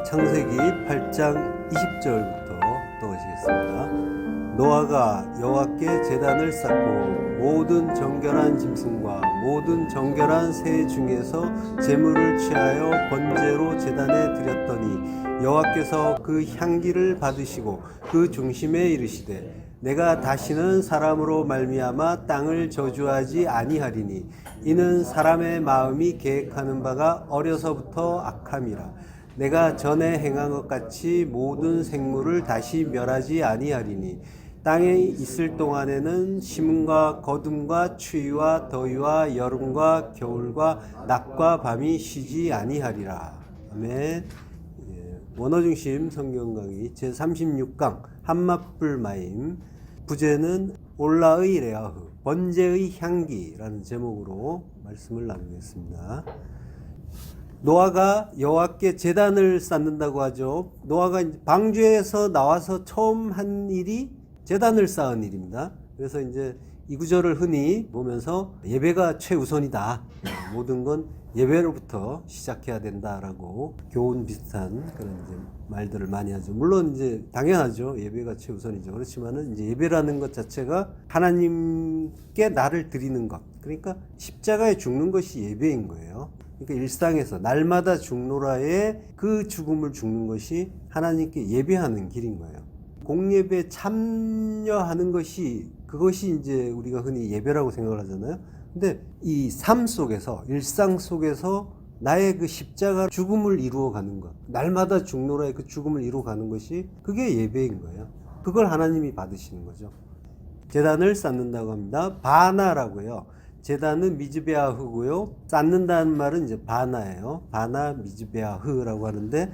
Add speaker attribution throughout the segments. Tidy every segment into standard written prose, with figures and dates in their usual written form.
Speaker 1: 창세기 8장 20절부터 떠오시겠습니다. 노아가 여호와께 제단을 쌓고 모든 정결한 짐승과 모든 정결한 새 중에서 제물을 취하여 번제로 제단에 드렸더니 여호와께서 그 향기를 받으시고 그 중심에 이르시되 내가 다시는 사람으로 말미암아 땅을 저주하지 아니하리니 이는 사람의 마음이 계획하는 바가 어려서부터 악함이라. 내가 전에 행한 것 같이 모든 생물을 다시 멸하지 아니하리니 땅에 있을 동안에는 심음과 거둠과 추위와 더위와 여름과 겨울과 낮과 밤이 쉬지 아니하리라. 아멘. 원어중심 성경 강의 제36강 한맛불 마임, 부제는 올라의 레아흐 번제의 향기라는 제목으로 말씀을 나누겠습니다. 노아가 여호와께 제단을 쌓는다고 하죠. 노아가 방주에서 나와서 처음 한 일이 제단을 쌓은 일입니다. 그래서 이제 이 구절을 흔히 보면서 예배가 최우선이다. 모든 건 예배로부터 시작해야 된다라고 교훈 비슷한 그런 이제 말들을 많이 하죠. 물론 이제 당연하죠. 예배가 최우선이죠. 그렇지만은 이제 예배라는 것 자체가 하나님께 나를 드리는 것. 그러니까 십자가에 죽는 것이 예배인 거예요. 그러니까 일상에서 날마다 죽노라에 그 죽음을 죽는 것이 하나님께 예배하는 길인 거예요. 공예배에 참여하는 것이 그것이 이제 우리가 흔히 예배라고 생각을 하잖아요. 근데 이 삶 속에서 일상 속에서 나의 그 십자가 죽음을 이루어가는 것, 날마다 죽노라의 그 죽음을 이루어가는 것이 그게 예배인 거예요. 그걸 하나님이 받으시는 거죠. 제단을 쌓는다고 합니다. 바나라고요. 제단은 미즈베아흐고요. 쌓는다는 말은 이제 바나예요. 바나 미즈베아흐라고 하는데,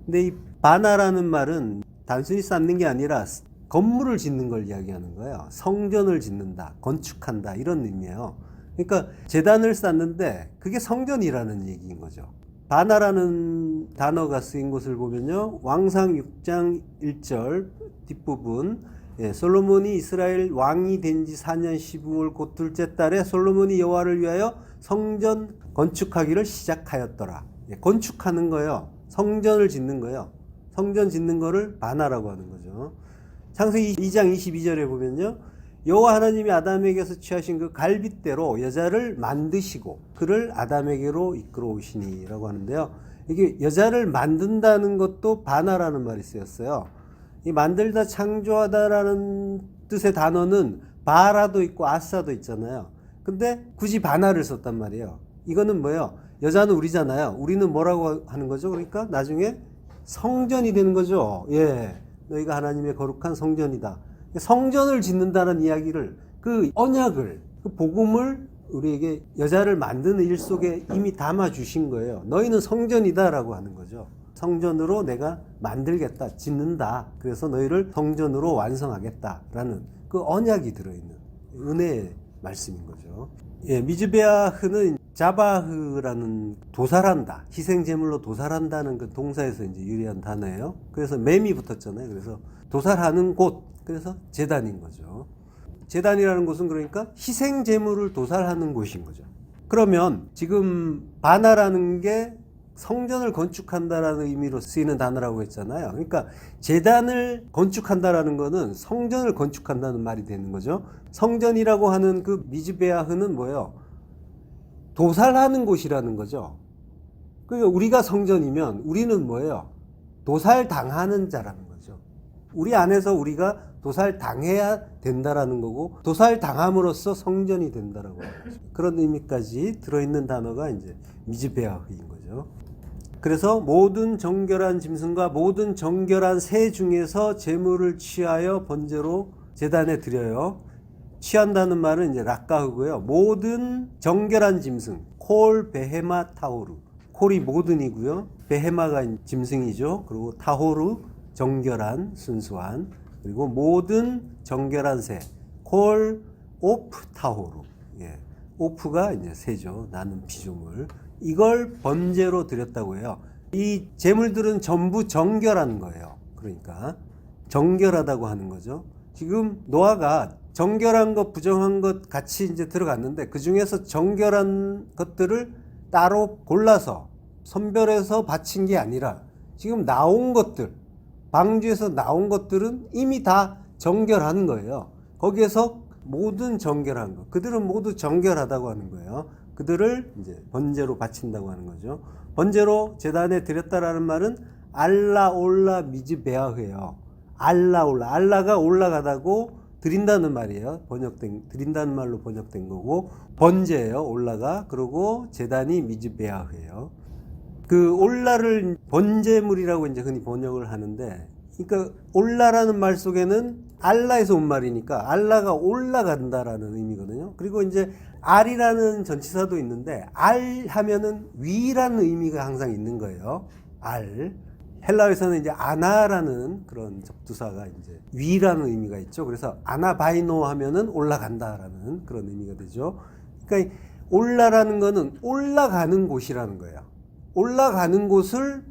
Speaker 1: 근데 이 바나라는 말은 단순히 쌓는 게 아니라 건물을 짓는 걸 이야기하는 거예요. 성전을 짓는다, 건축한다 이런 의미예요. 그러니까 제단을 쌓는데 그게 성전이라는 얘기인 거죠. 바나라는 단어가 쓰인 곳을 보면요. 왕상 6장 1절 뒷부분, 솔로몬이 이스라엘 왕이 된 지 4년 12월 곧 둘째 달에 솔로몬이 여호와를 위하여 성전 건축하기를 시작하였더라. 건축하는 거예요. 성전을 짓는 거예요. 성전 짓는 거를 바나라고 하는 거죠. 창세기 2장 22절에 보면요. 여호와 하나님이 아담에게서 취하신 그 갈빗대로 여자를 만드시고 그를 아담에게로 이끌어 오시니라고 하는데요. 이게 여자를 만든다는 것도 바나라는 말이 쓰였어요. 이 만들다 창조하다라는 뜻의 단어는 바라도 있고 아사도 있잖아요. 근데 굳이 바나를 썼단 말이에요. 이거는 뭐예요? 여자는 우리잖아요. 우리는 뭐라고 하는 거죠? 그러니까 나중에 성전이 되는 거죠. 예. 너희가 하나님의 거룩한 성전이다. 성전을 짓는다는 이야기를, 그 언약을, 그 복음을 우리에게 여자를 만드는 일 속에 이미 담아 주신 거예요. 너희는 성전이다라고 하는 거죠. 성전으로 내가 만들겠다, 짓는다. 그래서 너희를 성전으로 완성하겠다라는 그 언약이 들어있는 은혜의 말씀인 거죠. 예, 미즈베아흐는 자바흐라는 도살한다, 희생제물로 도살한다는 그 동사에서 이제 유래한 단어예요. 그래서 맴이 붙었잖아요. 그래서 도살하는 곳, 그래서 제단인 거죠. 제단이라는 곳은 그러니까 희생제물을 도살하는 곳인 거죠. 그러면 지금 바나라는 게 성전을 건축한다라는 의미로 쓰이는 단어라고 했잖아요. 그러니까 제단을 건축한다라는 거는 성전을 건축한다는 말이 되는 거죠. 성전이라고 하는 그 미즈베아흐는 뭐예요? 도살하는 곳이라는 거죠. 그러니까 우리가 성전이면 우리는 뭐예요? 도살당하는 자라는 거죠. 우리 안에서 우리가 도살당해야 된다라는 거고, 도살당함으로써 성전이 된다라고 하는 거죠. 그런 의미까지 들어있는 단어가 이제 미즈베아흐인 거죠. 그래서 모든 정결한 짐승과 모든 정결한 새 중에서 제물을 취하여 번제로 제단에 드려요. 취한다는 말은 이제 락가흐고요. 모든 정결한 짐승, 콜, 베헤마, 타호르. 콜이 모든이고요. 베헤마가 짐승이죠. 그리고 타호르, 정결한, 순수한. 그리고 모든 정결한 새, 콜, 오프, 타호르. 예. 오프가 이제 새죠. 나는 피조물. 이걸 번제로 드렸다고 해요. 이 제물들은 전부 정결한 거예요. 그러니까 정결하다고 하는 거죠. 지금 노아가 정결한 것, 부정한 것 같이 이제 들어갔는데 그 중에서 정결한 것들을 따로 골라서 선별해서 바친 게 아니라 지금 나온 것들, 방주에서 나온 것들은 이미 다 정결하는 거예요. 거기에서 모든 정결한 것, 그들은 모두 정결하다고 하는 거예요. 그들을 이제 번제로 바친다고 하는 거죠. 번제로 제단에 드렸다라는 말은 알라 올라 미즈베아흐예요. 알라 올라, 알라가 올라가다고 드린다는 말이에요. 드린다는 말로 번역된 거고, 번제예요. 올라가. 그리고 제단이 미즈베아흐예요. 그 올라를 번제물이라고 이제 흔히 번역을 하는데, 그러니까 올라라는 말 속에는 알라에서 온 말이니까 알라가 올라간다라는 의미거든요. 그리고 이제 알이라는 전치사도 있는데, 알 하면은 위라는 의미가 항상 있는 거예요. 알. 헬라어에서는 이제 아나라는 그런 접두사가 이제 위라는 의미가 있죠. 그래서 아나바이노 하면은 올라간다라는 그런 의미가 되죠. 그러니까 올라라는 거는 올라가는 곳이라는 거예요. 올라가는 곳을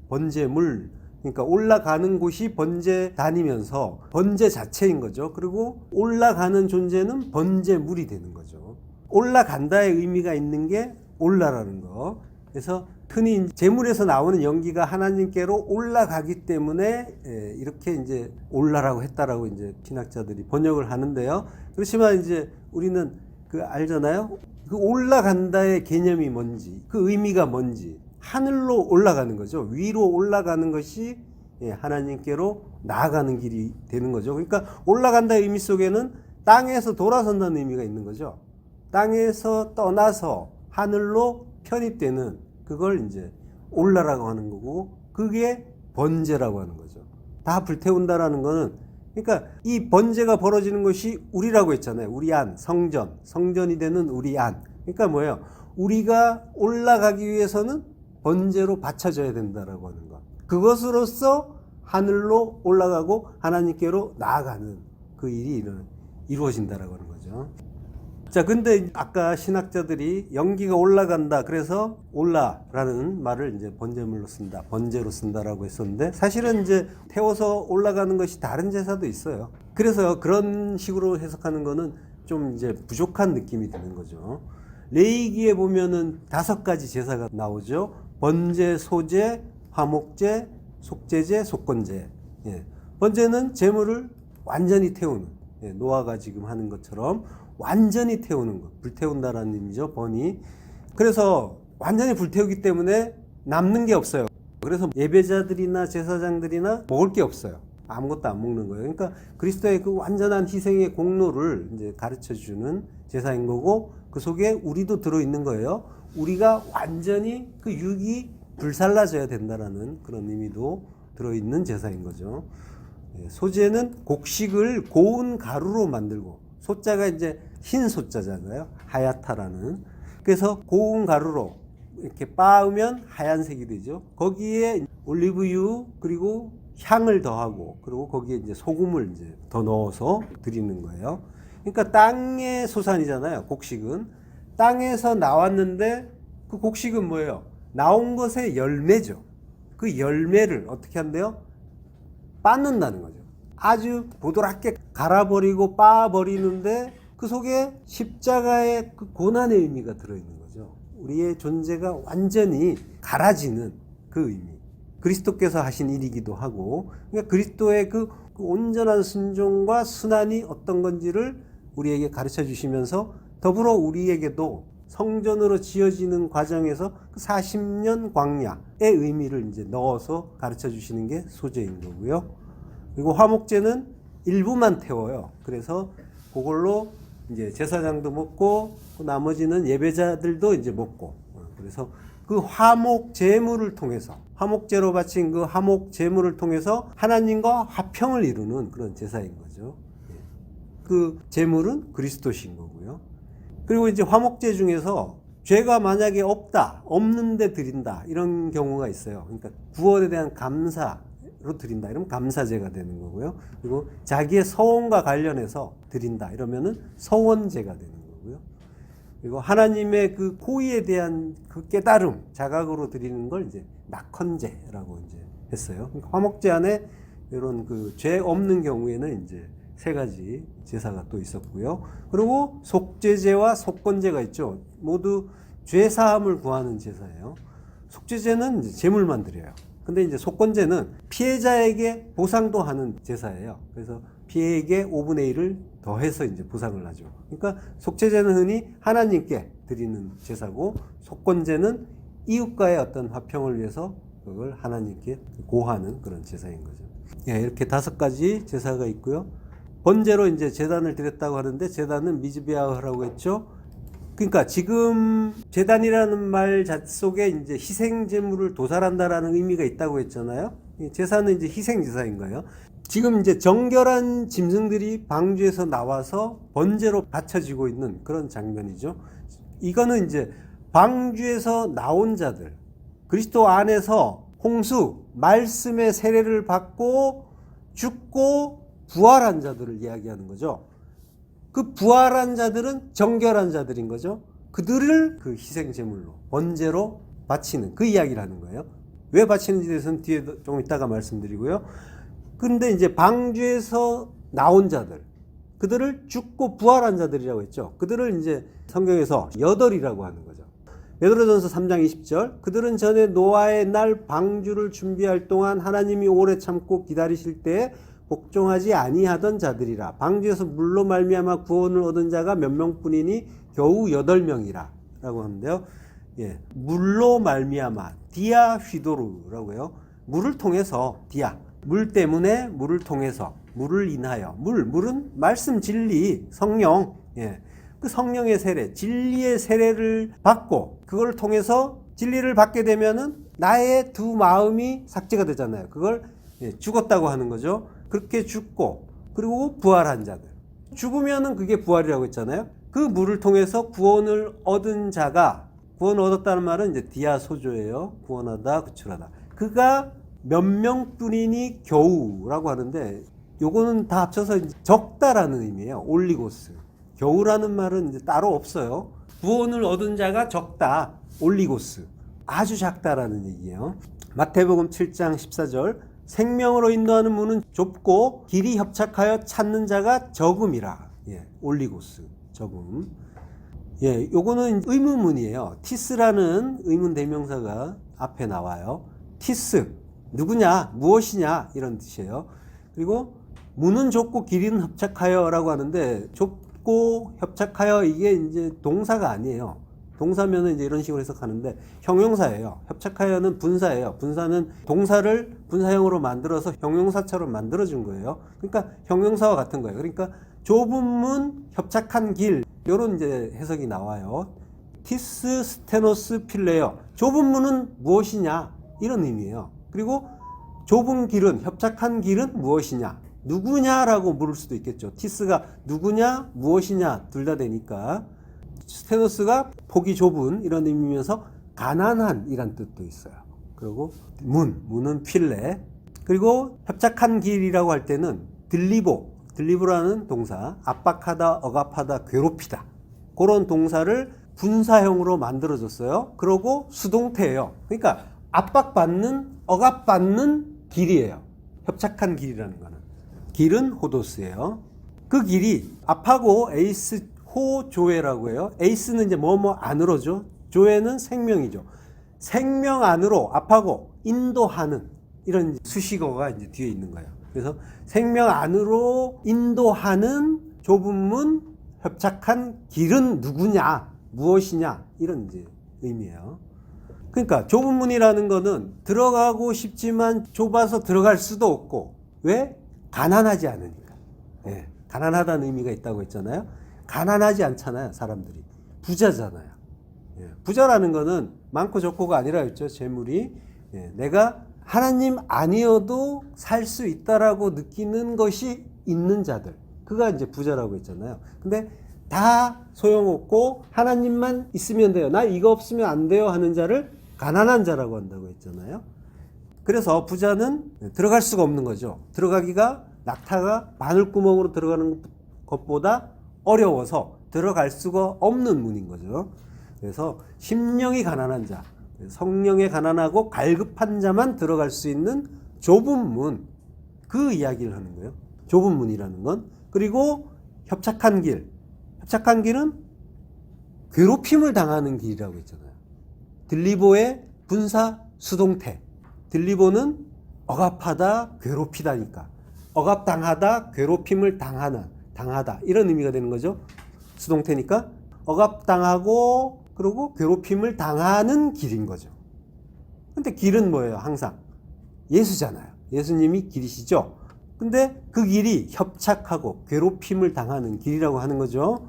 Speaker 1: 번제물. 그러니까 올라가는 곳이 번제 다니면서 번제 자체인 거죠. 그리고 올라가는 존재는 번제물이 되는 거죠. 올라간다의 의미가 있는 게 올라라는 거. 그래서 흔히 제물에서 나오는 연기가 하나님께로 올라가기 때문에 이렇게 이제 올라라고 했다라고 이제 신학자들이 번역을 하는데요. 그렇지만 이제 우리는 그 알잖아요. 그 올라간다의 개념이 뭔지, 그 의미가 뭔지, 하늘로 올라가는 거죠. 위로 올라가는 것이 하나님께로 나아가는 길이 되는 거죠. 그러니까 올라간다의 의미 속에는 땅에서 돌아선다는 의미가 있는 거죠. 땅에서 떠나서 하늘로 편입되는, 그걸 이제 올라라고 하는 거고, 그게 번제라고 하는 거죠. 다 불태운다라는 거는, 그러니까 이 번제가 벌어지는 것이 우리라고 했잖아요. 우리 안, 성전이 되는 우리 안. 그러니까 뭐예요? 우리가 올라가기 위해서는 번제로 바쳐져야 된다라고 하는 것. 그것으로써 하늘로 올라가고 하나님께로 나아가는 그 일이 이루어진다라고 하는 거죠. 자, 근데 아까 신학자들이 연기가 올라간다, 그래서 올라라는 말을 이제 번제물로 쓴다, 번제로 쓴다라고 했었는데, 사실은 이제 태워서 올라가는 것이 다른 제사도 있어요. 그래서 그런 식으로 해석하는 거는 좀 이제 부족한 느낌이 드는 거죠. 레위기에 보면은 5가지 제사가 나오죠. 번제, 소제, 화목제, 속제제, 속건제. 번제는 제물을 완전히 태우는, 노아가 지금 하는 것처럼 완전히 태우는 것, 불태운다라는 의미죠. 번이. 그래서 완전히 불태우기 때문에 남는 게 없어요. 그래서 예배자들이나 제사장들이나 먹을 게 없어요. 아무것도 안 먹는 거예요. 그러니까 그리스도의 그 완전한 희생의 공로를 이제 가르쳐 주는 제사인 거고, 그 속에 우리도 들어 있는 거예요. 우리가 완전히 그 육이 불살라져야 된다라는 그런 의미도 들어 있는 제사인 거죠. 소제는 곡식을 고운 가루로 만들고, 소자가 이제 흰 소자잖아요. 하얗다라는. 그래서 고운 가루로 이렇게 빻으면 하얀색이 되죠. 거기에 올리브유 그리고 향을 더하고, 그리고 거기에 이제 소금을 이제 더 넣어서 드리는 거예요. 그러니까 땅의 소산이잖아요. 곡식은 땅에서 나왔는데, 그 곡식은 뭐예요? 나온 것의 열매죠. 그 열매를 어떻게 한대요? 빻는다는 거죠. 아주 보드랍게 갈아버리고 빻아버리는데, 그 속에 십자가의 그 고난의 의미가 들어있는 거죠. 우리의 존재가 완전히 갈아지는 그 의미. 그리스도께서 하신 일이기도 하고, 그러니까 그리스도의 그 온전한 순종과 순환이 어떤 건지를 우리에게 가르쳐 주시면서, 더불어 우리에게도 성전으로 지어지는 과정에서 그 40년 광야의 의미를 이제 넣어서 가르쳐 주시는 게 소제인 거고요. 그리고 화목제는 일부만 태워요. 그래서 그걸로 이제 제사장도 먹고, 그 나머지는 예배자들도 이제 먹고, 그래서 그 화목 제물을 통해서, 화목제로 바친 그 화목 제물을 통해서 하나님과 화평을 이루는 그런 제사인 거죠. 그 제물은 그리스도신 거고요. 그리고 이제 화목제 중에서 죄가 만약에 없는데 드린다, 이런 경우가 있어요. 그러니까 구원에 대한 감사로 드린다, 이러면 감사제가 되는 거고요. 그리고 자기의 서원과 관련해서 드린다, 이러면은 서원제가 되는 거고요. 그리고 하나님의 그 호의에 대한 그 깨달음, 자각으로 드리는 걸 이제 낙헌제라고 이제 했어요. 그러니까 화목제 안에 이런 그 죄 없는 경우에는 이제 3가지 제사가 또 있었고요. 그리고 속죄제와 속건제가 있죠. 모두 죄 사함을 구하는 제사예요. 속죄제는 이제 제물만 드려요. 근데 이제 속건제는 피해자에게 보상도 하는 제사예요. 그래서 피해에게 5분의 1을 더해서 이제 보상을 하죠. 그러니까 속죄제는 흔히 하나님께 드리는 제사고, 속건제는 이웃과의 어떤 화평을 위해서 그걸 하나님께 고하는 그런 제사인 거죠. 예, 이렇게 5가지 제사가 있고요. 번제로 이제 제단을 드렸다고 하는데, 제단은 미즈베아흐라고 했죠. 그러니까 지금 제단이라는 말 속에 이제 희생 제물을 도살한다라는 의미가 있다고 했잖아요. 제사는 이제 희생 제사인 거예요. 지금 이제 정결한 짐승들이 방주에서 나와서 번제로 바쳐지고 있는 그런 장면이죠. 이거는 이제 방주에서 나온 자들, 그리스도 안에서 홍수, 말씀의 세례를 받고 죽고 부활한 자들을 이야기하는 거죠. 그 부활한 자들은 정결한 자들인 거죠. 그들을 그 희생 제물로, 번제로 바치는 그 이야기를 하는 거예요. 왜 바치는지에 대해서는 뒤에 좀 이따가 말씀드리고요. 근데 이제 방주에서 나온 자들, 그들을 죽고 부활한 자들이라고 했죠. 그들을 이제 성경에서 여덟이라고 하는 거죠. 베드로전서 3장 20절, 그들은 전에 노아의 날 방주를 준비할 동안 하나님이 오래 참고 기다리실 때에 복종하지 아니하던 자들이라. 방주에서 물로 말미암아 구원을 얻은 자가 몇 명뿐이니 겨우 8명이라 라고 하는데요. 예, 물로 말미암아, 디아 휘도르라고 해요. 물을 통해서, 디아, 물 때문에, 물을 통해서, 물을 인하여. 물은 말씀, 진리, 성령. 예, 그 성령의 세례, 진리의 세례를 받고 그걸 통해서 진리를 받게 되면은 나의 두 마음이 삭제가 되잖아요. 그걸 죽었다고 하는 거죠. 그렇게 죽고 그리고 부활한 자들. 죽으면은 그게 부활이라고 했잖아요. 그 물을 통해서 구원을 얻은 자가, 구원을 얻었다는 말은 이제 디아소조예요. 구원하다, 구출하다. 그가 몇 명뿐이니 겨우라고 하는데, 요거는 다 합쳐서 적다라는 의미예요. 올리고스. 겨우라는 말은 이제 따로 없어요. 구원을 얻은 자가 적다, 올리고스. 아주 작다라는 얘기예요. 마태복음 7장 14절, 생명으로 인도하는 문은 좁고 길이 협착하여 찾는 자가 적음이라. 예, 올리고스, 적음. 예, 요거는 의문문이에요. 티스라는 의문 대명사가 앞에 나와요. 티스, 누구냐, 무엇이냐, 이런 뜻이에요. 그리고 문은 좁고 길이는 협착하여 라고 하는데, 좁고 협착하여, 이게 이제 동사가 아니에요. 동사면은 이제 이런 식으로 해석하는데, 형용사예요. 협착하여는 분사예요. 분사는 동사를 분사형으로 만들어서 형용사처럼 만들어준 거예요. 그러니까 형용사와 같은 거예요. 그러니까 좁은 문, 협착한 길, 요런 이제 해석이 나와요. 티스 스테노스 필레어. 좁은 문은 무엇이냐, 이런 의미예요. 그리고 좁은 길은, 협착한 길은 무엇이냐, 누구냐라고 물을 수도 있겠죠. 티스가 누구냐, 무엇이냐, 둘 다 되니까. 스테노스가 폭이 좁은, 이런 의미면서 가난한 이란 뜻도 있어요. 그리고 문은 필레. 그리고 협착한 길이라고 할 때는 들리보라는 동사, 압박하다, 억압하다, 괴롭히다, 그런 동사를 분사형으로 만들어줬어요. 그러고 수동태예요. 그러니까 압박받는, 억압받는 길이에요. 협착한 길이라는 거는. 길은 호도스예요. 그 길이 압하고 에이스 호조회라고 해요. 에이스는 이제 뭐뭐 안으로죠. 조회는 생명이죠. 생명 안으로 압하고 인도하는, 이런 수식어가 이제 뒤에 있는 거예요. 그래서 생명 안으로 인도하는 좁은 문, 협착한 길은 누구냐, 무엇이냐, 이런 이제 의미예요. 그러니까 좁은 문이라는 거는 들어가고 싶지만 좁아서 들어갈 수도 없고, 왜? 가난하지 않으니까. 예, 가난하다는 의미가 있다고 했잖아요. 가난하지 않잖아요, 사람들이. 부자잖아요. 예, 부자라는 거는 많고 좋고가 아니라 했죠, 재물이. 예, 내가 하나님 아니어도 살 수 있다라고 느끼는 것이 있는 자들, 그가 이제 부자라고 했잖아요. 근데 다 소용없고 하나님만 있으면 돼요, 나 이거 없으면 안 돼요 하는 자를 가난한 자라고 한다고 했잖아요. 그래서 부자는 들어갈 수가 없는 거죠. 들어가기가, 낙타가 바늘구멍으로 들어가는 것보다 어려워서 들어갈 수가 없는 문인 거죠. 그래서 심령이 가난한 자, 성령에 가난하고 갈급한 자만 들어갈 수 있는 좁은 문, 그 이야기를 하는 거예요. 좁은 문이라는 건. 그리고 협착한 길, 협착한 길은 괴롭힘을 당하는 길이라고 했잖아요. 들리보의 분사 수동태, 딜리보는 억압하다, 괴롭히다니까. 억압당하다, 괴롭힘을 당하다. 이런 의미가 되는 거죠. 수동태니까 억압당하고 그리고 괴롭힘을 당하는 길인 거죠. 근데 길은 뭐예요? 항상 예수잖아요. 예수님이 길이시죠. 근데 그 길이 협착하고 괴롭힘을 당하는 길이라고 하는 거죠.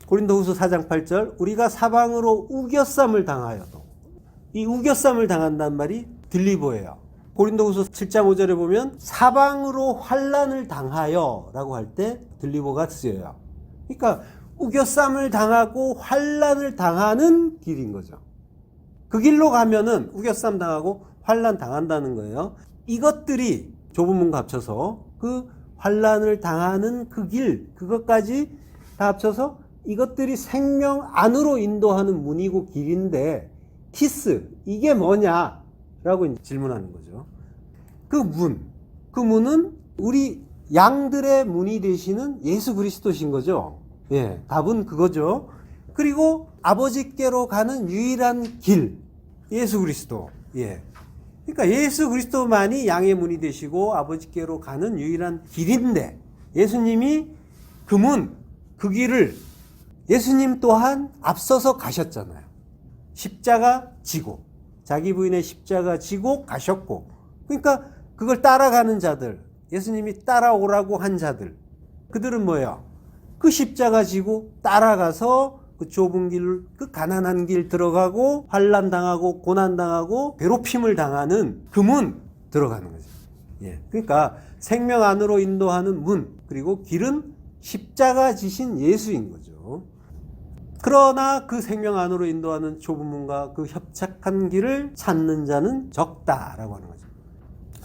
Speaker 1: 고린도후서 4장 8절 우리가 사방으로 우겨쌈을 당하여도, 이 우겨쌈을 당한다는 말이 딜리보예요. 고린도후서 7장 5절에 보면 사방으로 환난을 당하여 라고 할 때 딜리보가 쓰여요. 그러니까 우겨쌈을 당하고 환난을 당하는 길인 거죠. 그 길로 가면은 우겨쌈 당하고 환난 당한다는 거예요. 이것들이 좁은 문과 합쳐서 그 환난을 당하는 그 길, 그것까지 다 합쳐서 이것들이 생명 안으로 인도하는 문이고 길인데 키스, 이게 뭐냐? 라고 질문하는 거죠. 그 문은 우리 양들의 문이 되시는 예수 그리스도신 거죠. 예, 답은 그거죠. 그리고 아버지께로 가는 유일한 길, 예수 그리스도. 예. 그러니까 예수 그리스도만이 양의 문이 되시고 아버지께로 가는 유일한 길인데, 예수님이 그 문, 그 길을 예수님 또한 앞서서 가셨잖아요. 십자가 지고, 자기 부인의 십자가 지고 가셨고, 그러니까 그걸 따라가는 자들, 예수님이 따라오라고 한 자들, 그들은 뭐예요? 그 십자가 지고 따라가서 그 좁은 길, 그 가난한 길 들어가고 환난 당하고 고난 당하고 괴롭힘을 당하는 그 문 들어가는 거죠. 예. 그러니까 생명 안으로 인도하는 문, 그리고 길은 십자가 지신 예수인 거죠. 그러나 그 생명 안으로 인도하는 좁은 문과 그 협착한 길을 찾는 자는 적다라고 하는 거죠.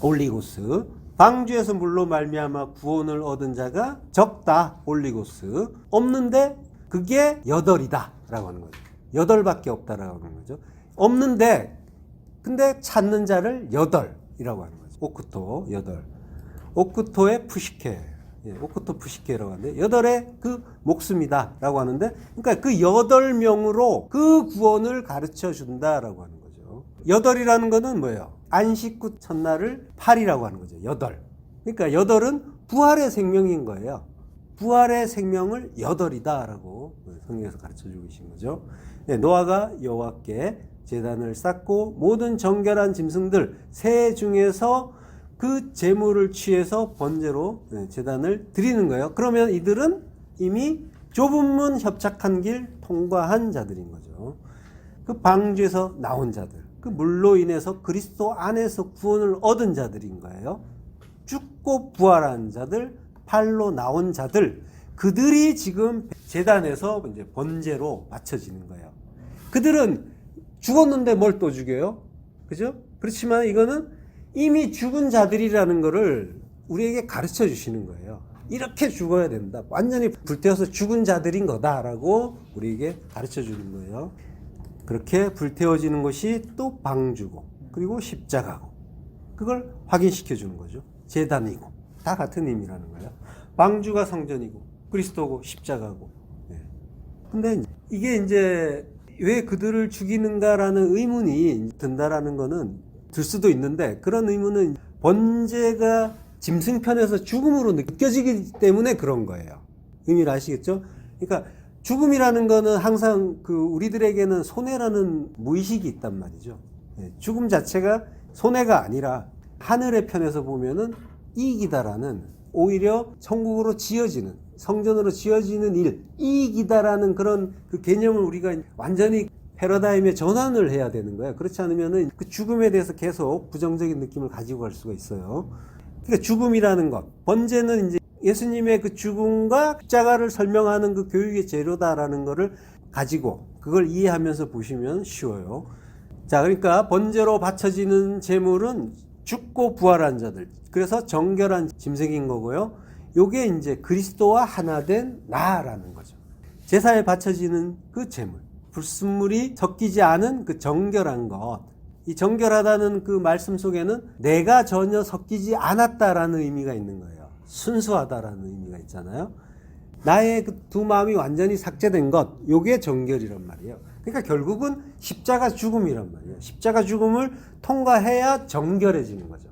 Speaker 1: 올리고스, 방주에서 물로 말미암아 구원을 얻은 자가 적다. 올리고스, 없는데 그게 8이다 라고 하는 거죠. 8밖에 없다라고 하는 거죠. 없는데 근데 찾는 자를 8이라고 하는 거죠. 오크토 8, 오크토의 푸시케, 예, 오크토 푸시케라고 하는데 8의 그 목숨이다 라고 하는데, 그러니까 그 8명으로 그 구원을 가르쳐 준다라고 하는 거죠. 8이라는 거는 뭐예요? 안식구 첫날을 8이라고 하는 거죠. 8. 그러니까 8은 부활의 생명인 거예요. 부활의 생명을 8이다라고 성경에서 가르쳐주고 계신 거죠. 네, 노아가 여호와께 제단을 쌓고 모든 정결한 짐승들 새 중에서 그 제물을 취해서 번제로 제단을 드리는 거예요. 그러면 이들은 이미 좁은 문 협착한 길 통과한 자들인 거죠. 그 방주에서 나온 자들, 그 물로 인해서 그리스도 안에서 구원을 얻은 자들인 거예요. 죽고 부활한 자들, 팔로 나온 자들, 그들이 지금 제단에서 이제 번제로 바쳐지는 거예요. 그들은 죽었는데 뭘 또 죽여요? 그죠? 그렇지만 이거는 이미 죽은 자들이라는 거를 우리에게 가르쳐 주시는 거예요. 이렇게 죽어야 된다. 완전히 불태워서 죽은 자들인 거다라고 우리에게 가르쳐 주는 거예요. 그렇게 불태워지는 것이 또 방주고, 그리고 십자가고, 그걸 확인시켜 주는 거죠. 제단이고, 다 같은 의미라는 거예요. 방주가 성전이고, 그리스도고, 십자가고. 네. 근데 이게 이제 왜 그들을 죽이는가라는 의문이 든다라는 거는 들 수도 있는데, 그런 의문은 번제가 짐승편에서 죽음으로 느껴지기 때문에 그런 거예요. 의미를 아시겠죠? 그러니까 죽음이라는 거는 항상 그 우리들에게는 손해라는 무의식이 있단 말이죠. 죽음 자체가 손해가 아니라 하늘의 편에서 보면은 이익이다라는, 오히려 천국으로 지어지는, 성전으로 지어지는 일, 이익이다라는 그런 그 개념을 우리가 완전히 패러다임에 전환을 해야 되는 거예요. 그렇지 않으면은 그 죽음에 대해서 계속 부정적인 느낌을 가지고 갈 수가 있어요. 그러니까 죽음이라는 것, 번제는 이제 예수님의 그 죽음과 십자가를 설명하는 그 교육의 재료다라는 거를 가지고 그걸 이해하면서 보시면 쉬워요. 자, 그러니까 번제로 바쳐지는 제물은 죽고 부활한 자들, 그래서 정결한 짐승인 거고요. 요게 이제 그리스도와 하나 된 나라는 거죠. 제사에 바쳐지는 그 제물, 불순물이 섞이지 않은 그 정결한 것, 이 정결하다는 그 말씀 속에는 내가 전혀 섞이지 않았다라는 의미가 있는 거예요. 순수하다라는 의미가 있잖아요. 나의 그 두 마음이 완전히 삭제된 것, 요게 정결이란 말이에요. 그러니까 결국은 십자가 죽음이란 말이에요. 십자가 죽음을 통과해야 정결해지는 거죠.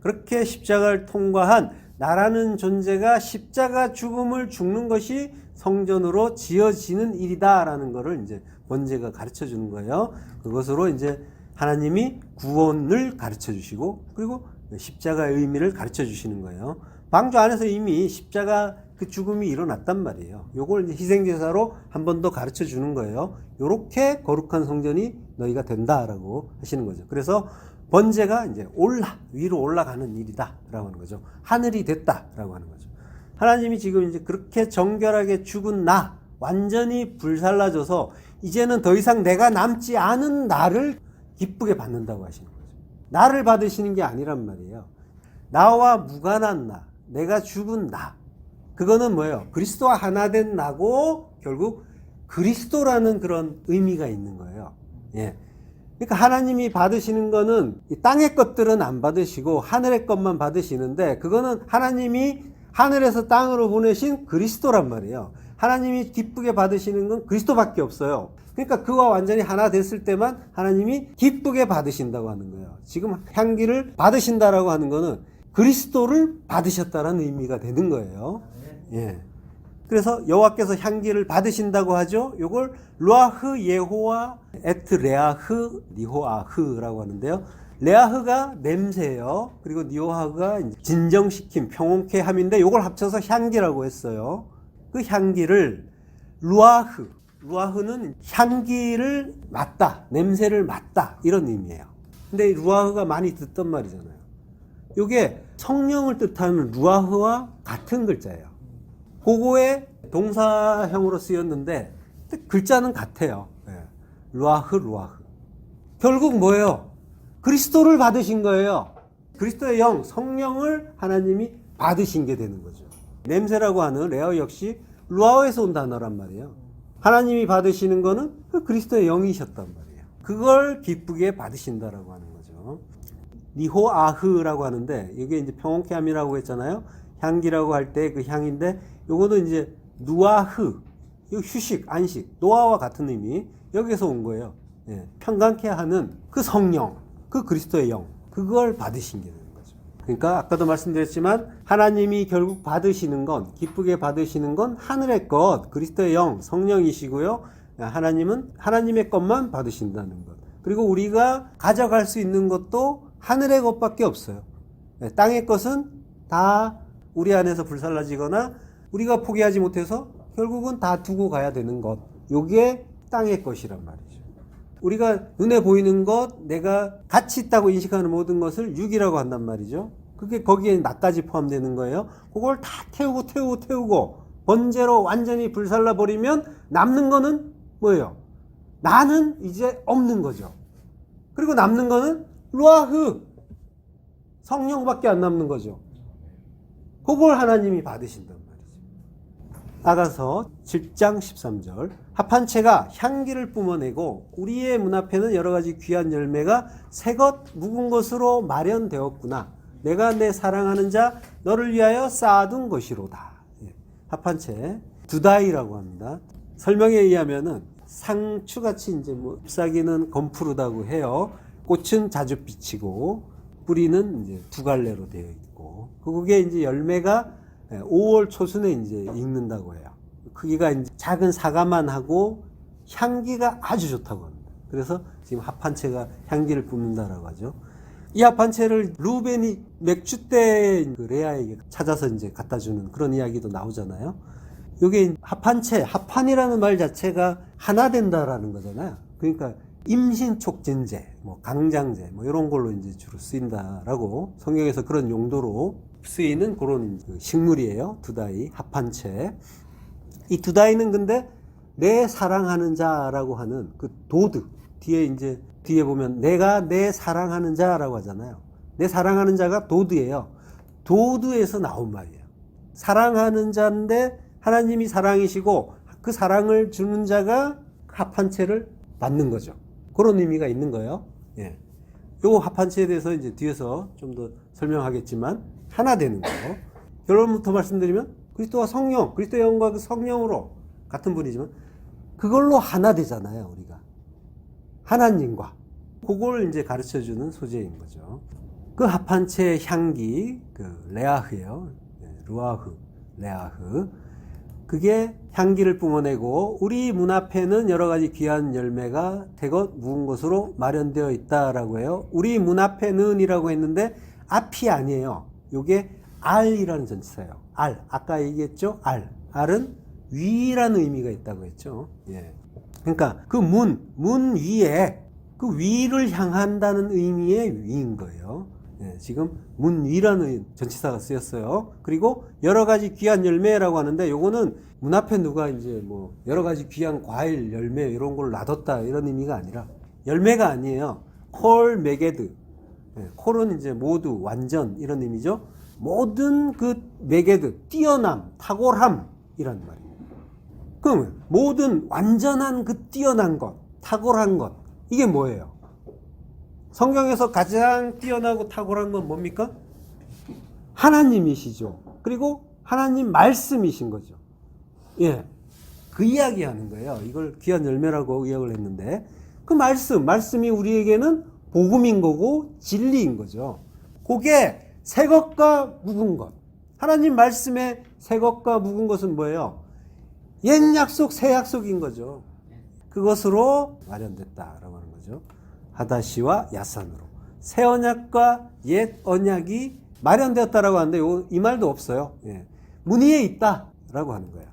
Speaker 1: 그렇게 십자가를 통과한 나라는 존재가 십자가 죽음을 죽는 것이 성전으로 지어지는 일이다라는 것을 이제 번제가 가르쳐 주는 거예요. 그것으로 이제 하나님이 구원을 가르쳐 주시고 그리고 십자가의 의미를 가르쳐 주시는 거예요. 방주 안에서 이미 십자가 그 죽음이 일어났단 말이에요. 요걸 이제 희생제사로 한 번 더 가르쳐 주는 거예요. 요렇게 거룩한 성전이 너희가 된다라고 하시는 거죠. 그래서 번제가 이제 위로 올라가는 일이다라고 하는 거죠. 하늘이 됐다라고 하는 거죠. 하나님이 지금 이제 그렇게 정결하게 죽은 나, 완전히 불살라져서 이제는 더 이상 내가 남지 않은 나를 기쁘게 받는다고 하시는 거죠. 나를 받으시는 게 아니란 말이에요. 나와 무관한 나, 내가 죽은 나. 그거는 뭐예요? 그리스도와 하나 된 나고 결국 그리스도라는 그런 의미가 있는 거예요. 예. 그러니까 하나님이 받으시는 거는 이 땅의 것들은 안 받으시고 하늘의 것만 받으시는데 그거는 하나님이 하늘에서 땅으로 보내신 그리스도란 말이에요. 하나님이 기쁘게 받으시는 건 그리스도밖에 없어요. 그러니까 그와 완전히 하나 됐을 때만 하나님이 기쁘게 받으신다고 하는 거예요. 지금 향기를 받으신다라고 하는 거는 그리스도를 받으셨다는 의미가 되는 거예요. 예. 그래서 여호와께서 향기를 받으신다고 하죠. 요걸 루아흐 예호와 에트 레아흐 니호아흐라고 하는데요. 레아흐가 냄새예요. 그리고 니호아흐가 진정시킴, 평온케 함인데 요걸 합쳐서 향기라고 했어요. 그 향기를 루아흐는 향기를 맡다, 냄새를 맡다 이런 의미예요. 근데 루아흐가 많이 듣던 말이잖아요. 요게 성령을 뜻하는 루아흐와 같은 글자예요. 그거에 동사형으로 쓰였는데 글자는 같아요. 네. 루아흐. 결국 뭐예요? 그리스도를 받으신 거예요. 그리스도의 영, 성령을 하나님이 받으신 게 되는 거죠. 냄새라고 하는 레어 역시 루아흐에서 온 단어란 말이에요. 하나님이 받으시는 거는 그 그리스도의 영이셨단 말이에요. 그걸 기쁘게 받으신다라고 하는 거죠. 니호아흐라고 하는데 이게 이제 평온케 함이라고 했잖아요. 향기라고 할 때 그 향인데 요거는 이제 누아흐, 휴식, 안식, 노아와 같은 의미 여기서 온 거예요. 예, 평강케 하는 그 성령, 그 그리스도의 영, 그걸 받으신 게 되는 거죠. 그러니까 아까도 말씀드렸지만 하나님이 결국 받으시는 건, 기쁘게 받으시는 건 하늘의 것, 그리스도의 영, 성령이시고요. 하나님은 하나님의 것만 받으신다는 것. 그리고 우리가 가져갈 수 있는 것도 하늘의 것밖에 없어요. 예, 땅의 것은 다 우리 안에서 불살라지거나 우리가 포기하지 못해서 결국은 다 두고 가야 되는 것. 요게 땅의 것이란 말이죠. 우리가 눈에 보이는 것, 내가 가치 있다고 인식하는 모든 것을 육이라고 한단 말이죠. 그게 거기에 나까지 포함되는 거예요. 그걸 다 태우고 번제로 완전히 불살라 버리면 남는 거는 뭐예요? 나는 이제 없는 거죠. 그리고 남는 거는 루아흐, 성령밖에 안 남는 거죠. 그걸 하나님이 받으신단 말이죠. 나가서 7장 13절 합한 채가 향기를 뿜어내고 우리의 문 앞에는 여러 가지 귀한 열매가 새것 묵은 것으로 마련되었구나. 내가 내 사랑하는 자 너를 위하여 쌓아둔 것이로다. 합한 채 두다이라고 합니다. 설명에 의하면은 상추같이 이제 잎사귀는 검푸르다고 해요. 꽃은 자주 비치고 뿌리는 이제 두 갈래로 되어 있고 그게 이제 열매가 5월 초순에 이제 익는다고 해요. 크기가 이제 작은 사과만 하고 향기가 아주 좋다고 합니다. 그래서 지금 합한채가 향기를 뿜는다라고 하죠. 이 합한채를 루벤이 맥주 때 그 레아에게 찾아서 이제 갖다 주는 그런 이야기도 나오잖아요. 이게 합한채, 합한이라는 말 자체가 하나 된다라는 거잖아요. 그러니까 임신촉진제, 강장제, 이런 걸로 이제 주로 쓰인다라고 성경에서 그런 용도로 쓰이는 그런 식물이에요. 두다이, 합한채. 이 두다이는 근데 내 사랑하는 자라고 하는 그 도드, 뒤에 보면 내가 내 사랑하는 자라고 하잖아요. 내 사랑하는 자가 도드예요. 도드에서 나온 말이에요. 사랑하는 자인데 하나님이 사랑이시고 그 사랑을 주는 자가 합한채를 받는 거죠. 그런 의미가 있는 거예요. 예. 요 합한채에 대해서 이제 뒤에서 좀 더 설명하겠지만 하나 되는 거예요. 결론부터 말씀드리면 그리스도와 성령, 그리스도의 영과 그 성령으로 같은 분이지만 그걸로 하나 되잖아요, 우리가. 하나님과. 그걸 이제 가르쳐 주는 소재인 거죠. 그 합한체의 향기, 그 레아흐예요. 루아흐, 레아흐. 그게 향기를 뿜어내고 우리 문 앞에는 여러 가지 귀한 열매가 대것 묵은 곳으로 마련되어 있다라고 해요. 우리 문 앞에는 이라고 했는데 앞이 아니에요. 요게 알이라는 전치사예요. 알. 아까 얘기했죠? 알. 알은 위라는 의미가 있다고 했죠. 예. 그러니까 그 문 위에 그 위를 향한다는 의미의 위인 거예요. 예, 지금 문 위라는 전치사가 쓰였어요. 그리고 여러 가지 귀한 열매라고 하는데 요거는 문 앞에 누가 이제 뭐 여러 가지 귀한 과일, 열매 이런 걸 놔뒀다 이런 의미가 아니라 열매가 아니에요. 콜 메게드. 예, 콜은 이제 모두, 완전 이런 의미죠. 모든 그 메게드, 뛰어남, 탁월함 이란 말이에요. 그럼 모든 완전한 그 뛰어난 것, 탁월한 것 이게 뭐예요? 성경에서 가장 뛰어나고 탁월한 건 뭡니까? 하나님이시죠. 그리고 하나님 말씀이신 거죠. 예. 그 이야기 하는 거예요. 이걸 귀한 열매라고 의역을 했는데 그 말씀이 우리에게는 복음인 거고 진리인 거죠. 그게 새 것과 묵은 것. 하나님 말씀에 새 것과 묵은 것은 뭐예요? 옛 약속, 새 약속인 거죠. 그것으로 마련됐다라고 하는 거죠. 하다시와 야산으로. 새 언약과 옛 언약이 마련되었다라고 하는데 이 말도 없어요. 예. 문 위에 있다라고 하는 거예요.